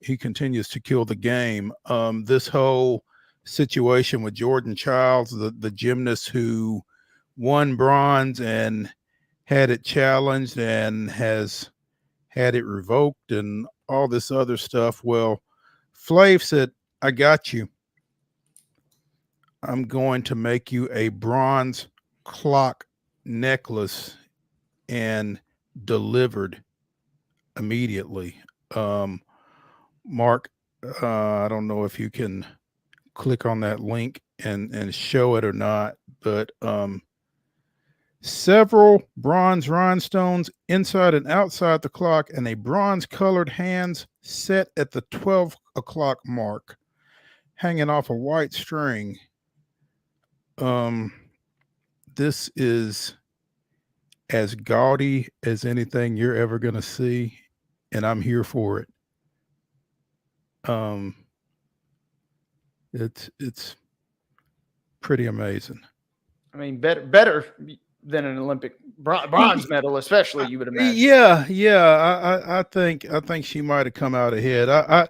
to kill the game. This whole situation with Jordan Childs, the gymnast who won bronze and had it challenged and has had it revoked and all this other stuff. Well, Flav said, I got you. I'm going to make you a bronze clock necklace, and delivered immediately. Mark, I don't know if you can click on that link and show it or not, but several bronze rhinestones inside and outside the clock, and a bronze colored hands set at the 12 o'clock mark, hanging off a white string. This is as gaudy as anything you're ever going to see, and I'm here for it. It's pretty amazing. I mean, better than an Olympic bronze medal, especially, you would imagine. Yeah. I think she might have come out ahead.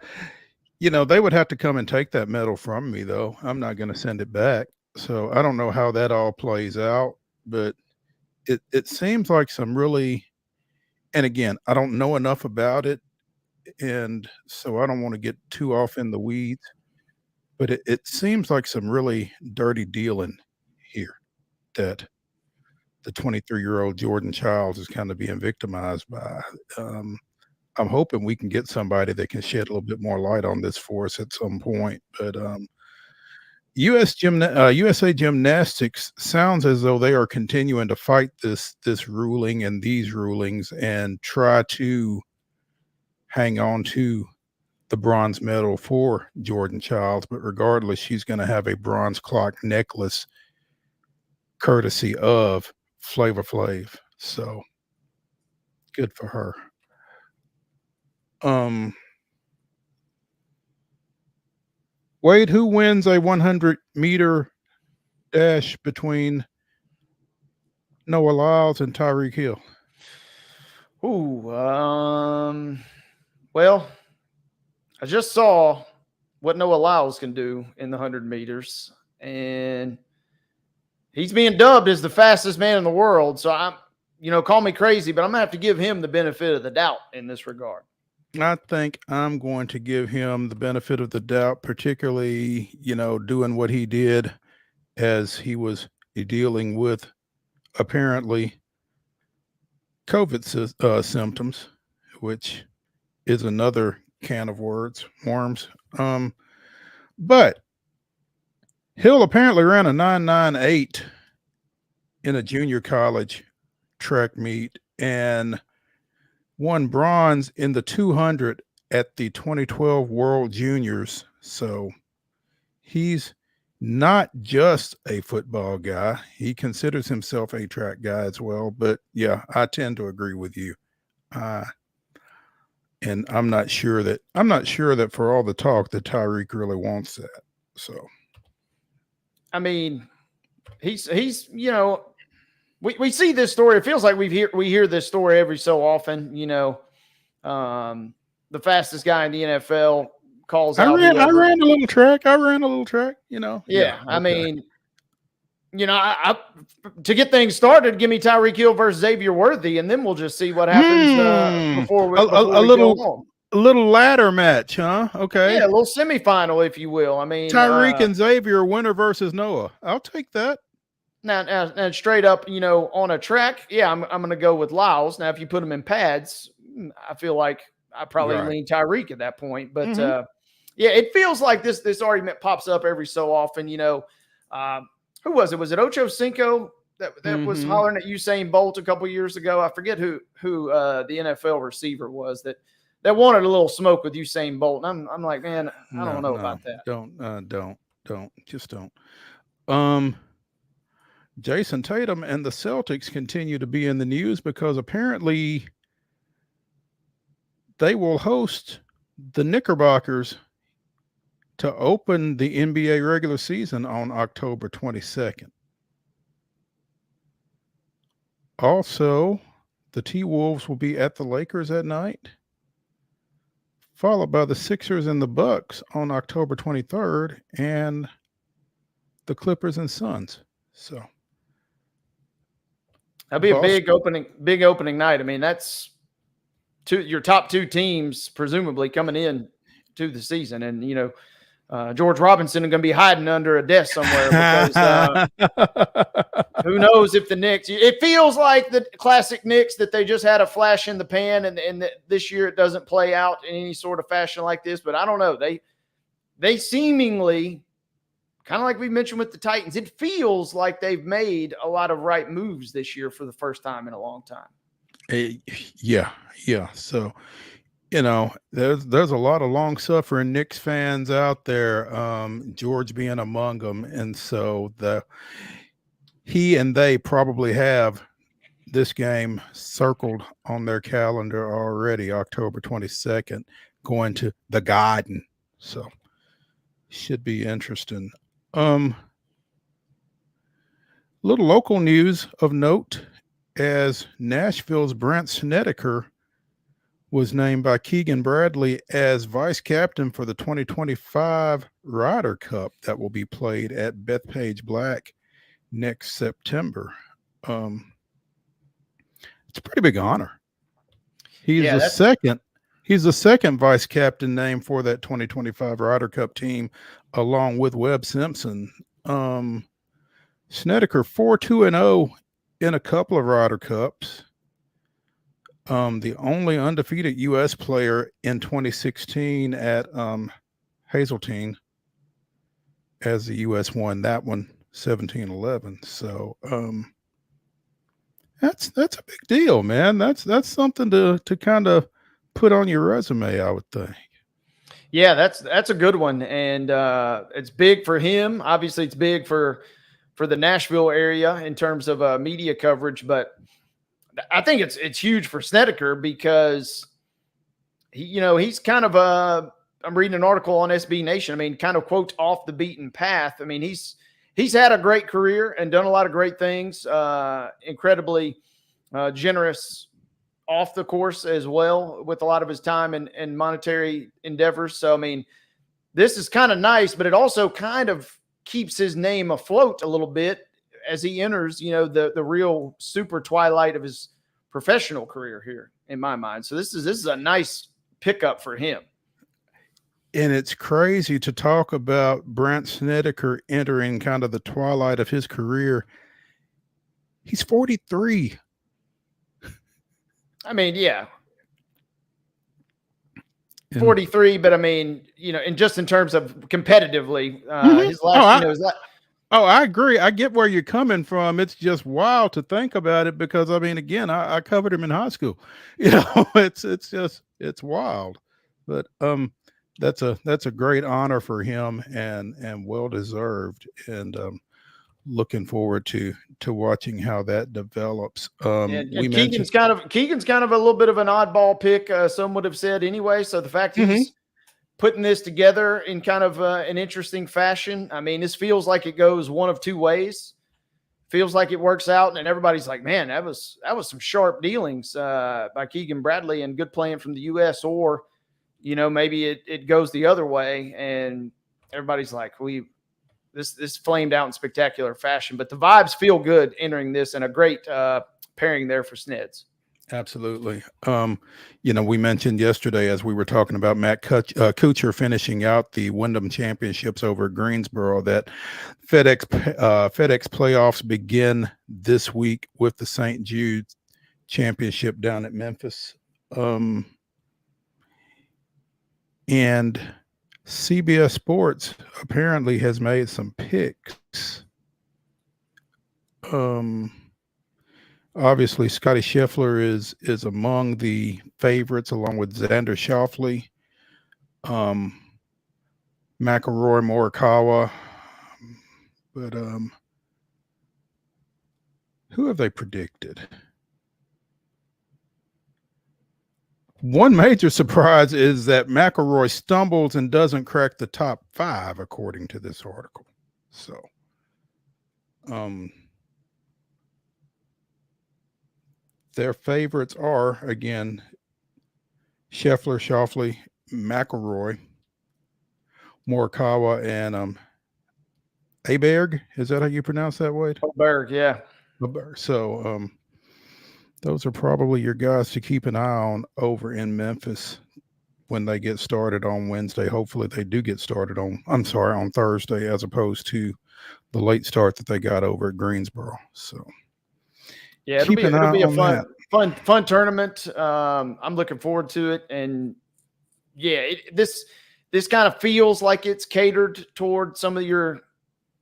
They would have to come and take that medal from me, though. I'm not going to send it back. So I don't know how that all plays out, but it seems like some really, and again, I don't know enough about it, and so I don't want to get too off in the weeds, but it seems like some really dirty dealing here that the 23-year-old Jordan Childs is kind of being victimized by. I'm hoping we can get somebody that can shed a little bit more light on this for us at some point, but USA Gymnastics sounds as though they are continuing to fight this ruling and these rulings and try to hang on to the bronze medal for Jordan Childs. But regardless, she's going to have a bronze clock necklace courtesy of Flavor Flav. So good for her. Wade, who wins a 100-meter dash between Noah Lyles and Tyreek Hill? Well, I just saw what Noah Lyles can do in the 100 meters, and he's being dubbed as the fastest man in the world. So call me crazy, but I'm gonna have to give him the benefit of the doubt in this regard. I think I'm going to give him the benefit of the doubt, particularly, doing what he did as he was dealing with apparently COVID symptoms, which is another can of worms. But Hill apparently ran a 9.98 in a junior college track meet, and won bronze in the 200 at the 2012 World Juniors. So he's not just a football guy. He considers himself a track guy as well. But yeah, I tend to agree with you. And I'm not sure that for all the talk that Tyreek really wants that. So, I mean, he's you know, we see this story. It feels like we hear this story every so often. You know, the fastest guy in the NFL calls out. I ran a little track. You know. Yeah, I mean, you know, I to get things started, give me Tyreek Hill versus Xavier Worthy, and then we'll just see what happens before we a little ladder match, huh? Okay. Yeah, a little semifinal, if you will. I mean, Tyreek and Xavier, winner versus Noah. I'll take that. Now, straight up, you know, on a track, yeah, I'm going to go with Lyles. Now, if you put them in pads, I feel like I probably lean Tyreek at that point. But yeah, it feels like this argument pops up every so often. You know, who was it? Was it Ocho Cinco that was hollering at Usain Bolt a couple years ago? I forget who the NFL receiver was that wanted a little smoke with Usain Bolt. And I'm like, man, I don't know about that. Don't. Jason Tatum and the Celtics continue to be in the news because apparently they will host the Knickerbockers to open the NBA regular season on October 22nd. Also, the T-Wolves will be at the Lakers at night, followed by the Sixers and the Bucks on October 23rd, and the Clippers and Suns. So that'll be a big opening night. I mean, that's your top two teams presumably coming in to the season, and you know, George Robinson is going to be hiding under a desk somewhere because who knows if the Knicks. It feels like the classic Knicks that they just had a flash in the pan, and this year it doesn't play out in any sort of fashion like this. But I don't know. They seemingly, kind of like we mentioned with the Titans, it feels like they've made a lot of right moves this year for the first time in a long time. Yeah. So, you know, there's a lot of long-suffering Knicks fans out there, George being among them. And so he and they probably have this game circled on their calendar already, October 22nd, going to the Garden. So should be interesting. Little local news of note, as Nashville's Brent Snedeker was named by Keegan Bradley as vice captain for the 2025 Ryder Cup that will be played at Bethpage Black next September. It's a pretty big honor. He's the second vice captain named for that 2025 Ryder Cup team, along with Webb Simpson. Snedeker 4-2-0 in a couple of Ryder Cups. The only undefeated U.S. player in 2016 at Hazeltine, as the U.S. won that one 17-11. So that's a big deal, man. That's something to kind of put on your resume, I would think. Yeah, that's a good one, and it's big for him. Obviously, it's big for the Nashville area in terms of media coverage, but I think it's huge for Snedeker because he's kind of I'm reading an article on SB Nation. I mean, kind of quote off the beaten path. I mean, he's had a great career and done a lot of great things. Incredibly generous off the course as well with a lot of his time and monetary endeavors. So, I mean, this is kind of nice, but it also kind of keeps his name afloat a little bit as he enters, the real super twilight of his professional career here, in my mind. So this is a nice pickup for him. And it's crazy to talk about Brent Snedeker entering kind of the twilight of his career. He's 43. I mean, yeah. 43, but I mean, and just in terms of competitively, his last, Oh, I agree. I get where you're coming from. It's just wild to think about it because I mean, again, I covered him in high school. It's wild. But that's a great honor for him and well deserved. And looking forward to watching how that develops. And We mentioned Keegan's kind of a little bit of an oddball pick. Some would have said anyway. So the fact he's putting this together in kind of an interesting fashion. I mean, this feels like it goes one of two ways. Feels like it works out, and everybody's like, "Man, that was some sharp dealings by Keegan Bradley and good playing from the U.S." Or, maybe it goes the other way, and everybody's like, This flamed out in spectacular fashion." But the vibes feel good entering this, and a great pairing there for Sneds. Absolutely. We mentioned yesterday as we were talking about Matt Kuchar finishing out the Wyndham Championships over at Greensboro that FedEx playoffs begin this week with the St. Jude Championship down at Memphis. And CBS Sports apparently has made some picks. Obviously, Scotty Scheffler is among the favorites, along with Xander Schauffele, McIlroy, Morikawa. But who have they predicted? One major surprise is that McIlroy stumbles and doesn't crack the top 5, according to this article. So, their favorites are, again, Scheffler, Schauffele, McIlroy, Morikawa, and Aberg. Is that how you pronounce that, Wade? Aberg, yeah. So those are probably your guys to keep an eye on over in Memphis when they get started on Wednesday. Hopefully they do get started on Thursday, as opposed to the late start that they got over at Greensboro. So yeah, it'll be a fun tournament. I'm looking forward to it. And yeah, this kind of feels like it's catered toward some of your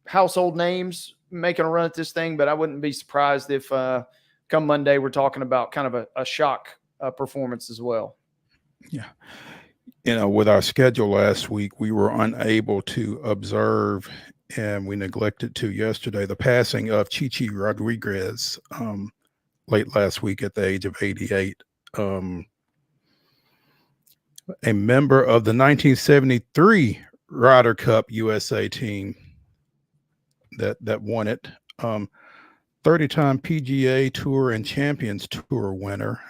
household names making a run at this thing, but I wouldn't be surprised if come Monday we're talking about kind of a shock performance as well. Yeah. With our schedule last week, we were unable to observe, and we neglected to yesterday, the passing of Chichi Rodriguez late last week at the age of 88. A member of the 1973 Ryder Cup USA team that won it. 30-time PGA Tour and Champions Tour winner.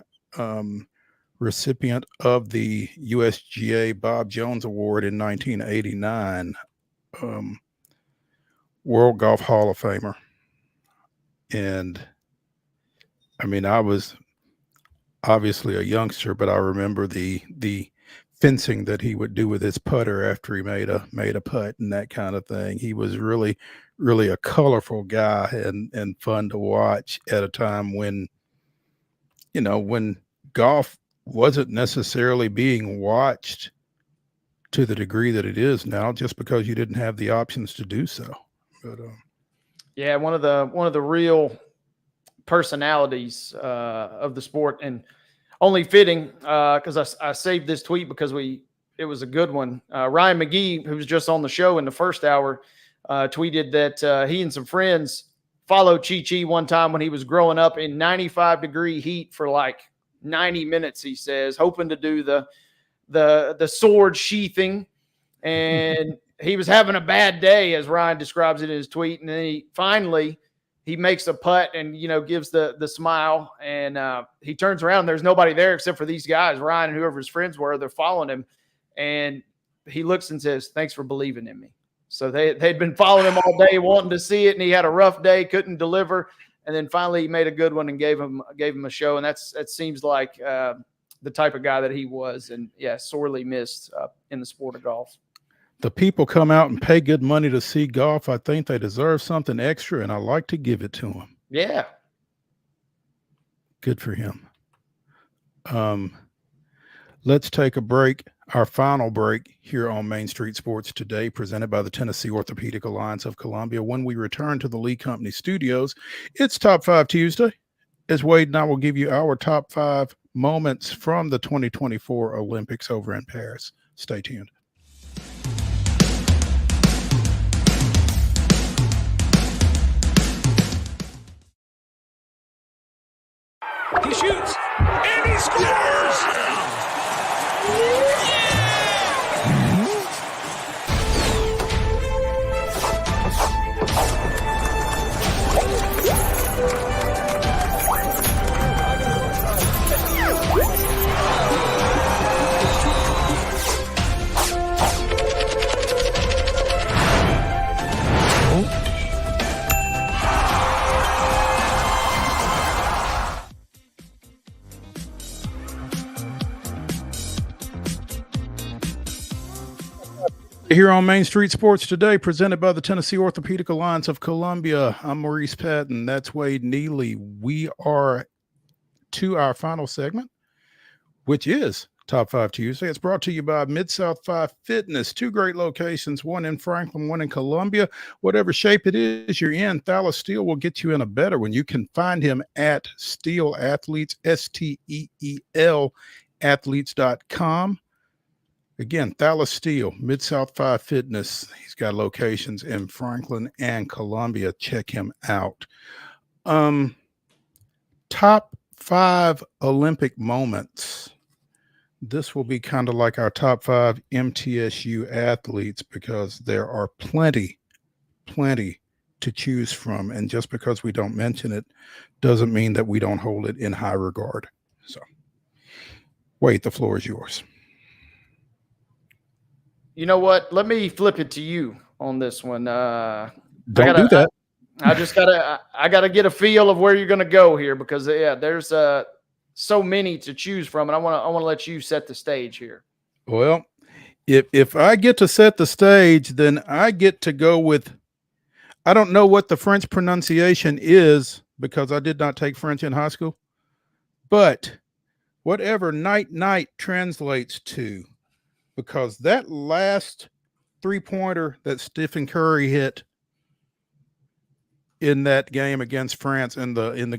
Recipient of the USGA Bob Jones Award in 1989. World Golf Hall of Famer. And I mean, I was obviously a youngster, but I remember the fencing that he would do with his putter after he made a putt and that kind of thing. He was really, really a colorful guy and fun to watch at a time when golf wasn't necessarily being watched to the degree that it is now, just because you didn't have the options to do so. But yeah, one of the real personalities of the sport, and only fitting because I saved this tweet because it was a good one. Ryan McGee, who was just on the show in the first hour, tweeted that he and some friends followed Chi one time when he was growing up in 95-degree heat for like 90 minutes, he says, hoping to do the sword sheathing. And he was having a bad day, as Ryan describes it in his tweet. And then he makes a putt and, gives the smile, and he turns around. There's nobody there except for these guys, Ryan and whoever his friends were. They're following him. And he looks and says, "Thanks for believing in me." So they'd been following him all day, wanting to see it. And he had a rough day, couldn't deliver. And then finally he made a good one and gave him a show. And that seems like the type of guy that he was. And yeah, sorely missed in the sport of golf. The people come out and pay good money to see golf. I think they deserve something extra, and I like to give it to them. Yeah. Good for him. Let's take a break. Our final break here on Main Street Sports Today, presented by the Tennessee Orthopedic Alliance of Columbia. When we return to the Lee Company studios, it's Top 5 Tuesday, as Wade and I will give you our top 5 moments from the 2024 Olympics over in Paris. Stay tuned. He shoots, and he scores! Here on Main Street Sports Today, presented by the Tennessee Orthopedic Alliance of Columbia. I'm Maurice Patton. That's Wade Neely. We are to our final segment, which is Top 5 Tuesday. It's brought to you by Mid-South 5 Fitness. 2 great locations, one in Franklin, one in Columbia. Whatever shape it is you're in, Thalas Steel will get you in a better one. You can find him at Steel Athletes, STEEL athletes.com. Again, Thalas Steel, Mid-South 5 Fitness. He's got locations in Franklin and Columbia. Check him out. Top 5 Olympic moments. This will be kind of like our top 5 MTSU athletes because there are plenty to choose from. And just because we don't mention it doesn't mean that we don't hold it in high regard. So, Wade, the floor is yours. You know what? Let me flip it to you on this one. Don't do that. I just gotta get a feel of where you're gonna go here because there's so many to choose from, and I want to let you set the stage here. Well, if I get to set the stage, then I get to go with. I don't know what the French pronunciation is because I did not take French in high school, but whatever night translates to. Because that last 3-pointer that Stephen Curry hit in that game against France in the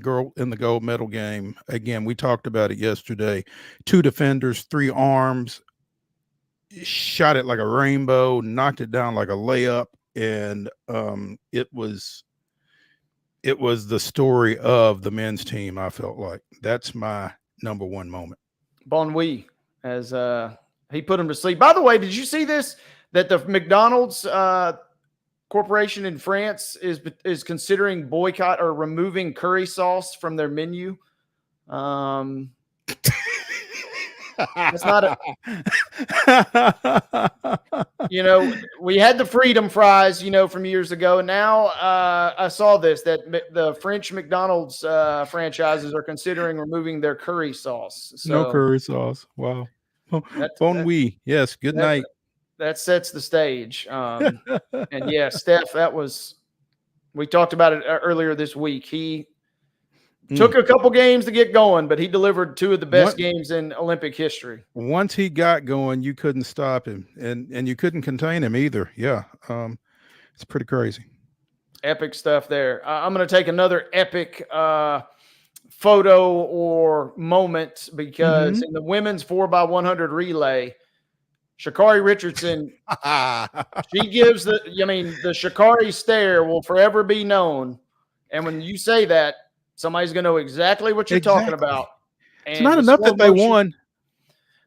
gold medal game, again, we talked about it yesterday. 2 defenders, 3 arms, shot it like a rainbow, knocked it down like a layup, and it was the story of the men's team. I felt like that's my number 1 moment. Bon oui, as he put him to sleep. By the way, did you see this? That the McDonald's corporation in France is considering boycott or removing curry sauce from their menu. It's not we had the Freedom Fries, from years ago. Now I saw this, that the French McDonald's franchises are considering removing their curry sauce. So, no curry sauce. Wow. Bon oui. Yes. Good night. That sets the stage. And yeah, Steph, we talked about it earlier this week. He took a couple games to get going, but he delivered 2 of the best games in Olympic history. Once he got going, you couldn't stop him, and you couldn't contain him either. Yeah. It's pretty crazy. Epic stuff there. I'm going to take another epic photo or moment because in the women's 4x100 relay, Sha'Carri Richardson, she gives the Sha'Carri stare will forever be known. And when you say that, somebody's going to know exactly what you're talking about. And it's not enough that they won.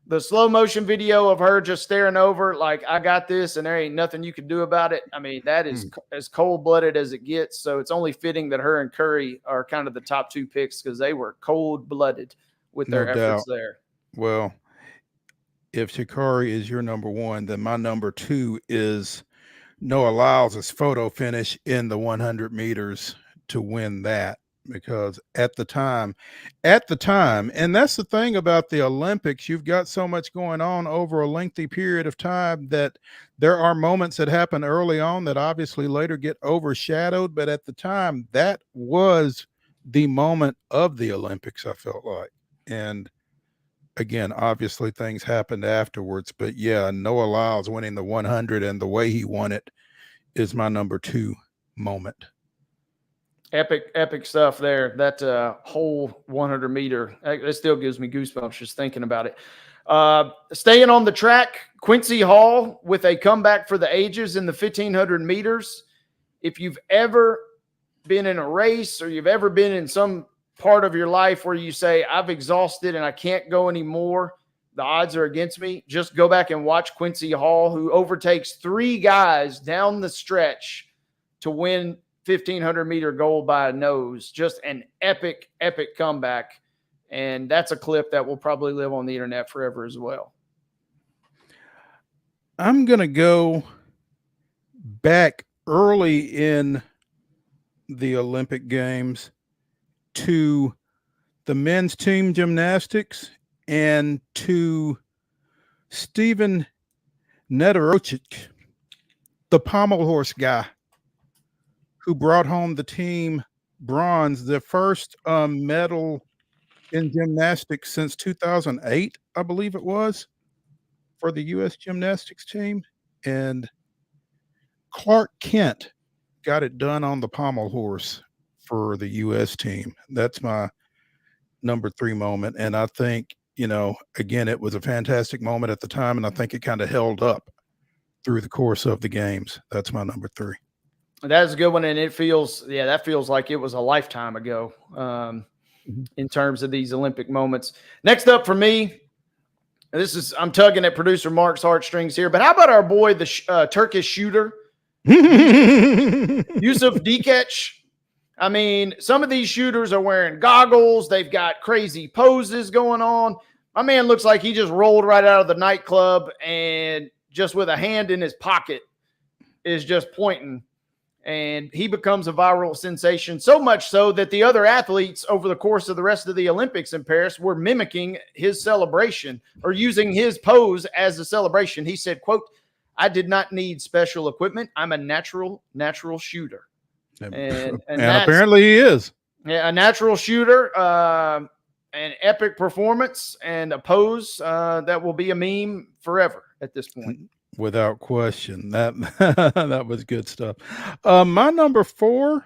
The slow motion video of her just staring over like, I got this and there ain't nothing you can do about it. I mean, that is as cold-blooded as it gets. So it's only fitting that her and Curry are kind of the top 2 picks because they were cold-blooded with their efforts there. Well, if Sha'Carri is your number 1, then my number 2 is Noah Lyles' photo finish in the 100 meters to win that. Because at the time, and that's the thing about the Olympics, you've got so much going on over a lengthy period of time that there are moments that happen early on that obviously later get overshadowed. But at the time, that was the moment of the Olympics, I felt like. And again, obviously things happened afterwards, but yeah, Noah Lyles winning the 100 and the way he won it is my number 2 moment. Epic stuff there. That whole 100 meter, it still gives me goosebumps just thinking about it. Staying on the track, Quincy Hall with a comeback for the ages in the 1500 meters. If you've ever been in a race or you've ever been in some part of your life where you say, I've exhausted and I can't go anymore, the odds are against me, just go back and watch Quincy Hall, who overtakes 3 guys down the stretch to win 1500 meter gold by a nose. Just an epic comeback. And that's a clip that will probably live on the internet forever as well. I'm going to go back early in the Olympic Games to the men's team gymnastics and to Stephen Nedorocic, the pommel horse guy who brought home the team bronze, the first medal in gymnastics since 2008, I believe it was, for the U.S. gymnastics team. And Clark Kent got it done on the pommel horse for the U.S. team. That's my number 3 moment. And I think, again, it was a fantastic moment at the time, and I think it kind of held up through the course of the games. That's my number 3. That's a good one, and that feels like it was a lifetime ago in terms of these Olympic moments. Next up for me, I'm tugging at producer Mark's heartstrings here, but how about our boy, the Turkish shooter, Yusuf Dikec? I mean, some of these shooters are wearing goggles. They've got crazy poses going on. My man looks like he just rolled right out of the nightclub and just with a hand in his pocket is just pointing. And he becomes a viral sensation, so much so that the other athletes over the course of the rest of the Olympics in Paris were mimicking his celebration or using his pose as a celebration. He said, quote, "I did not need special equipment. I'm a natural shooter." And apparently he is. Yeah, a natural shooter, an epic performance, and a pose that will be a meme forever at this point. Without question. That was good stuff. My number 4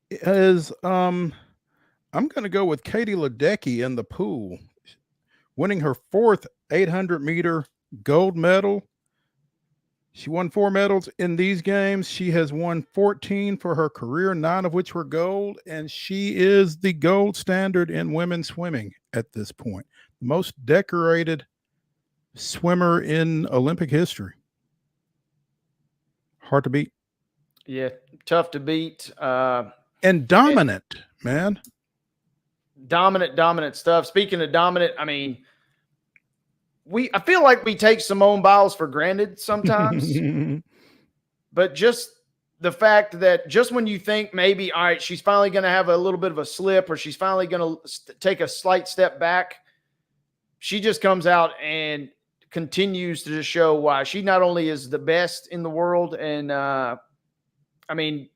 is I'm going to go with Katie Ledecky in the pool, winning her 4th 800 meter gold medal. She won 4 medals in these games. She has won 14 for her career, 9 of which were gold, and she is the gold standard in women's swimming at this point. The most decorated swimmer in Olympic history. Hard to beat. Yeah, tough to beat. And dominant, man. Dominant stuff. Speaking of dominant, I mean, I feel like we take Simone Biles for granted sometimes. But just the fact that just when you think maybe, all right, she's finally going to have a little bit of a slip or she's finally going to take a slight step back, she just comes out and continues to just show why she not only is the best in the world and I mean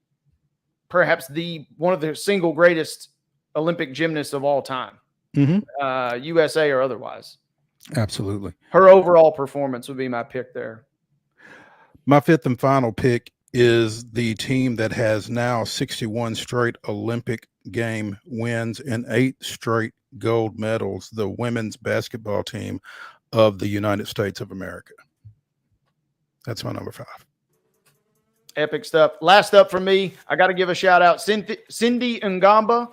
perhaps one of the single greatest Olympic gymnasts of all time, USA or otherwise. Absolutely. Her overall performance would be my pick there. My 5th and final pick is the team that has now 61 straight Olympic game wins and 8 straight gold medals, the women's basketball team of the United States of America. That's my number 5. Epic stuff. Last up for me, I got to give a shout out. Cindy Ngamba.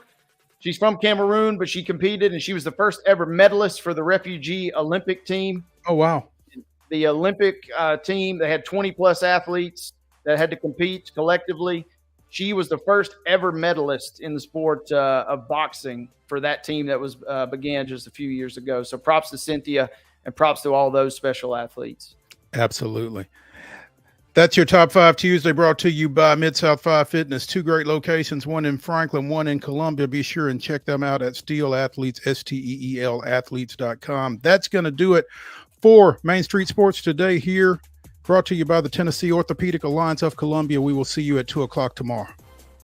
She's from Cameroon, but she competed and she was the first ever medalist for the refugee Olympic team. Oh, wow. The Olympic team, they had 20 plus athletes that had to compete collectively. She was the first ever medalist in the sport of boxing for that team that was began just a few years ago. So props to Cynthia and props to all those special athletes. Absolutely. That's your Top 5 Tuesday, brought to you by Mid-South 5 Fitness. 2 great locations, one in Franklin, one in Columbia. Be sure and check them out at Steel Athletes, STEEL athletes.com. That's going to do it for Main Street Sports today here, brought to you by the Tennessee Orthopedic Alliance of Columbia. We will see you at 2 o'clock tomorrow.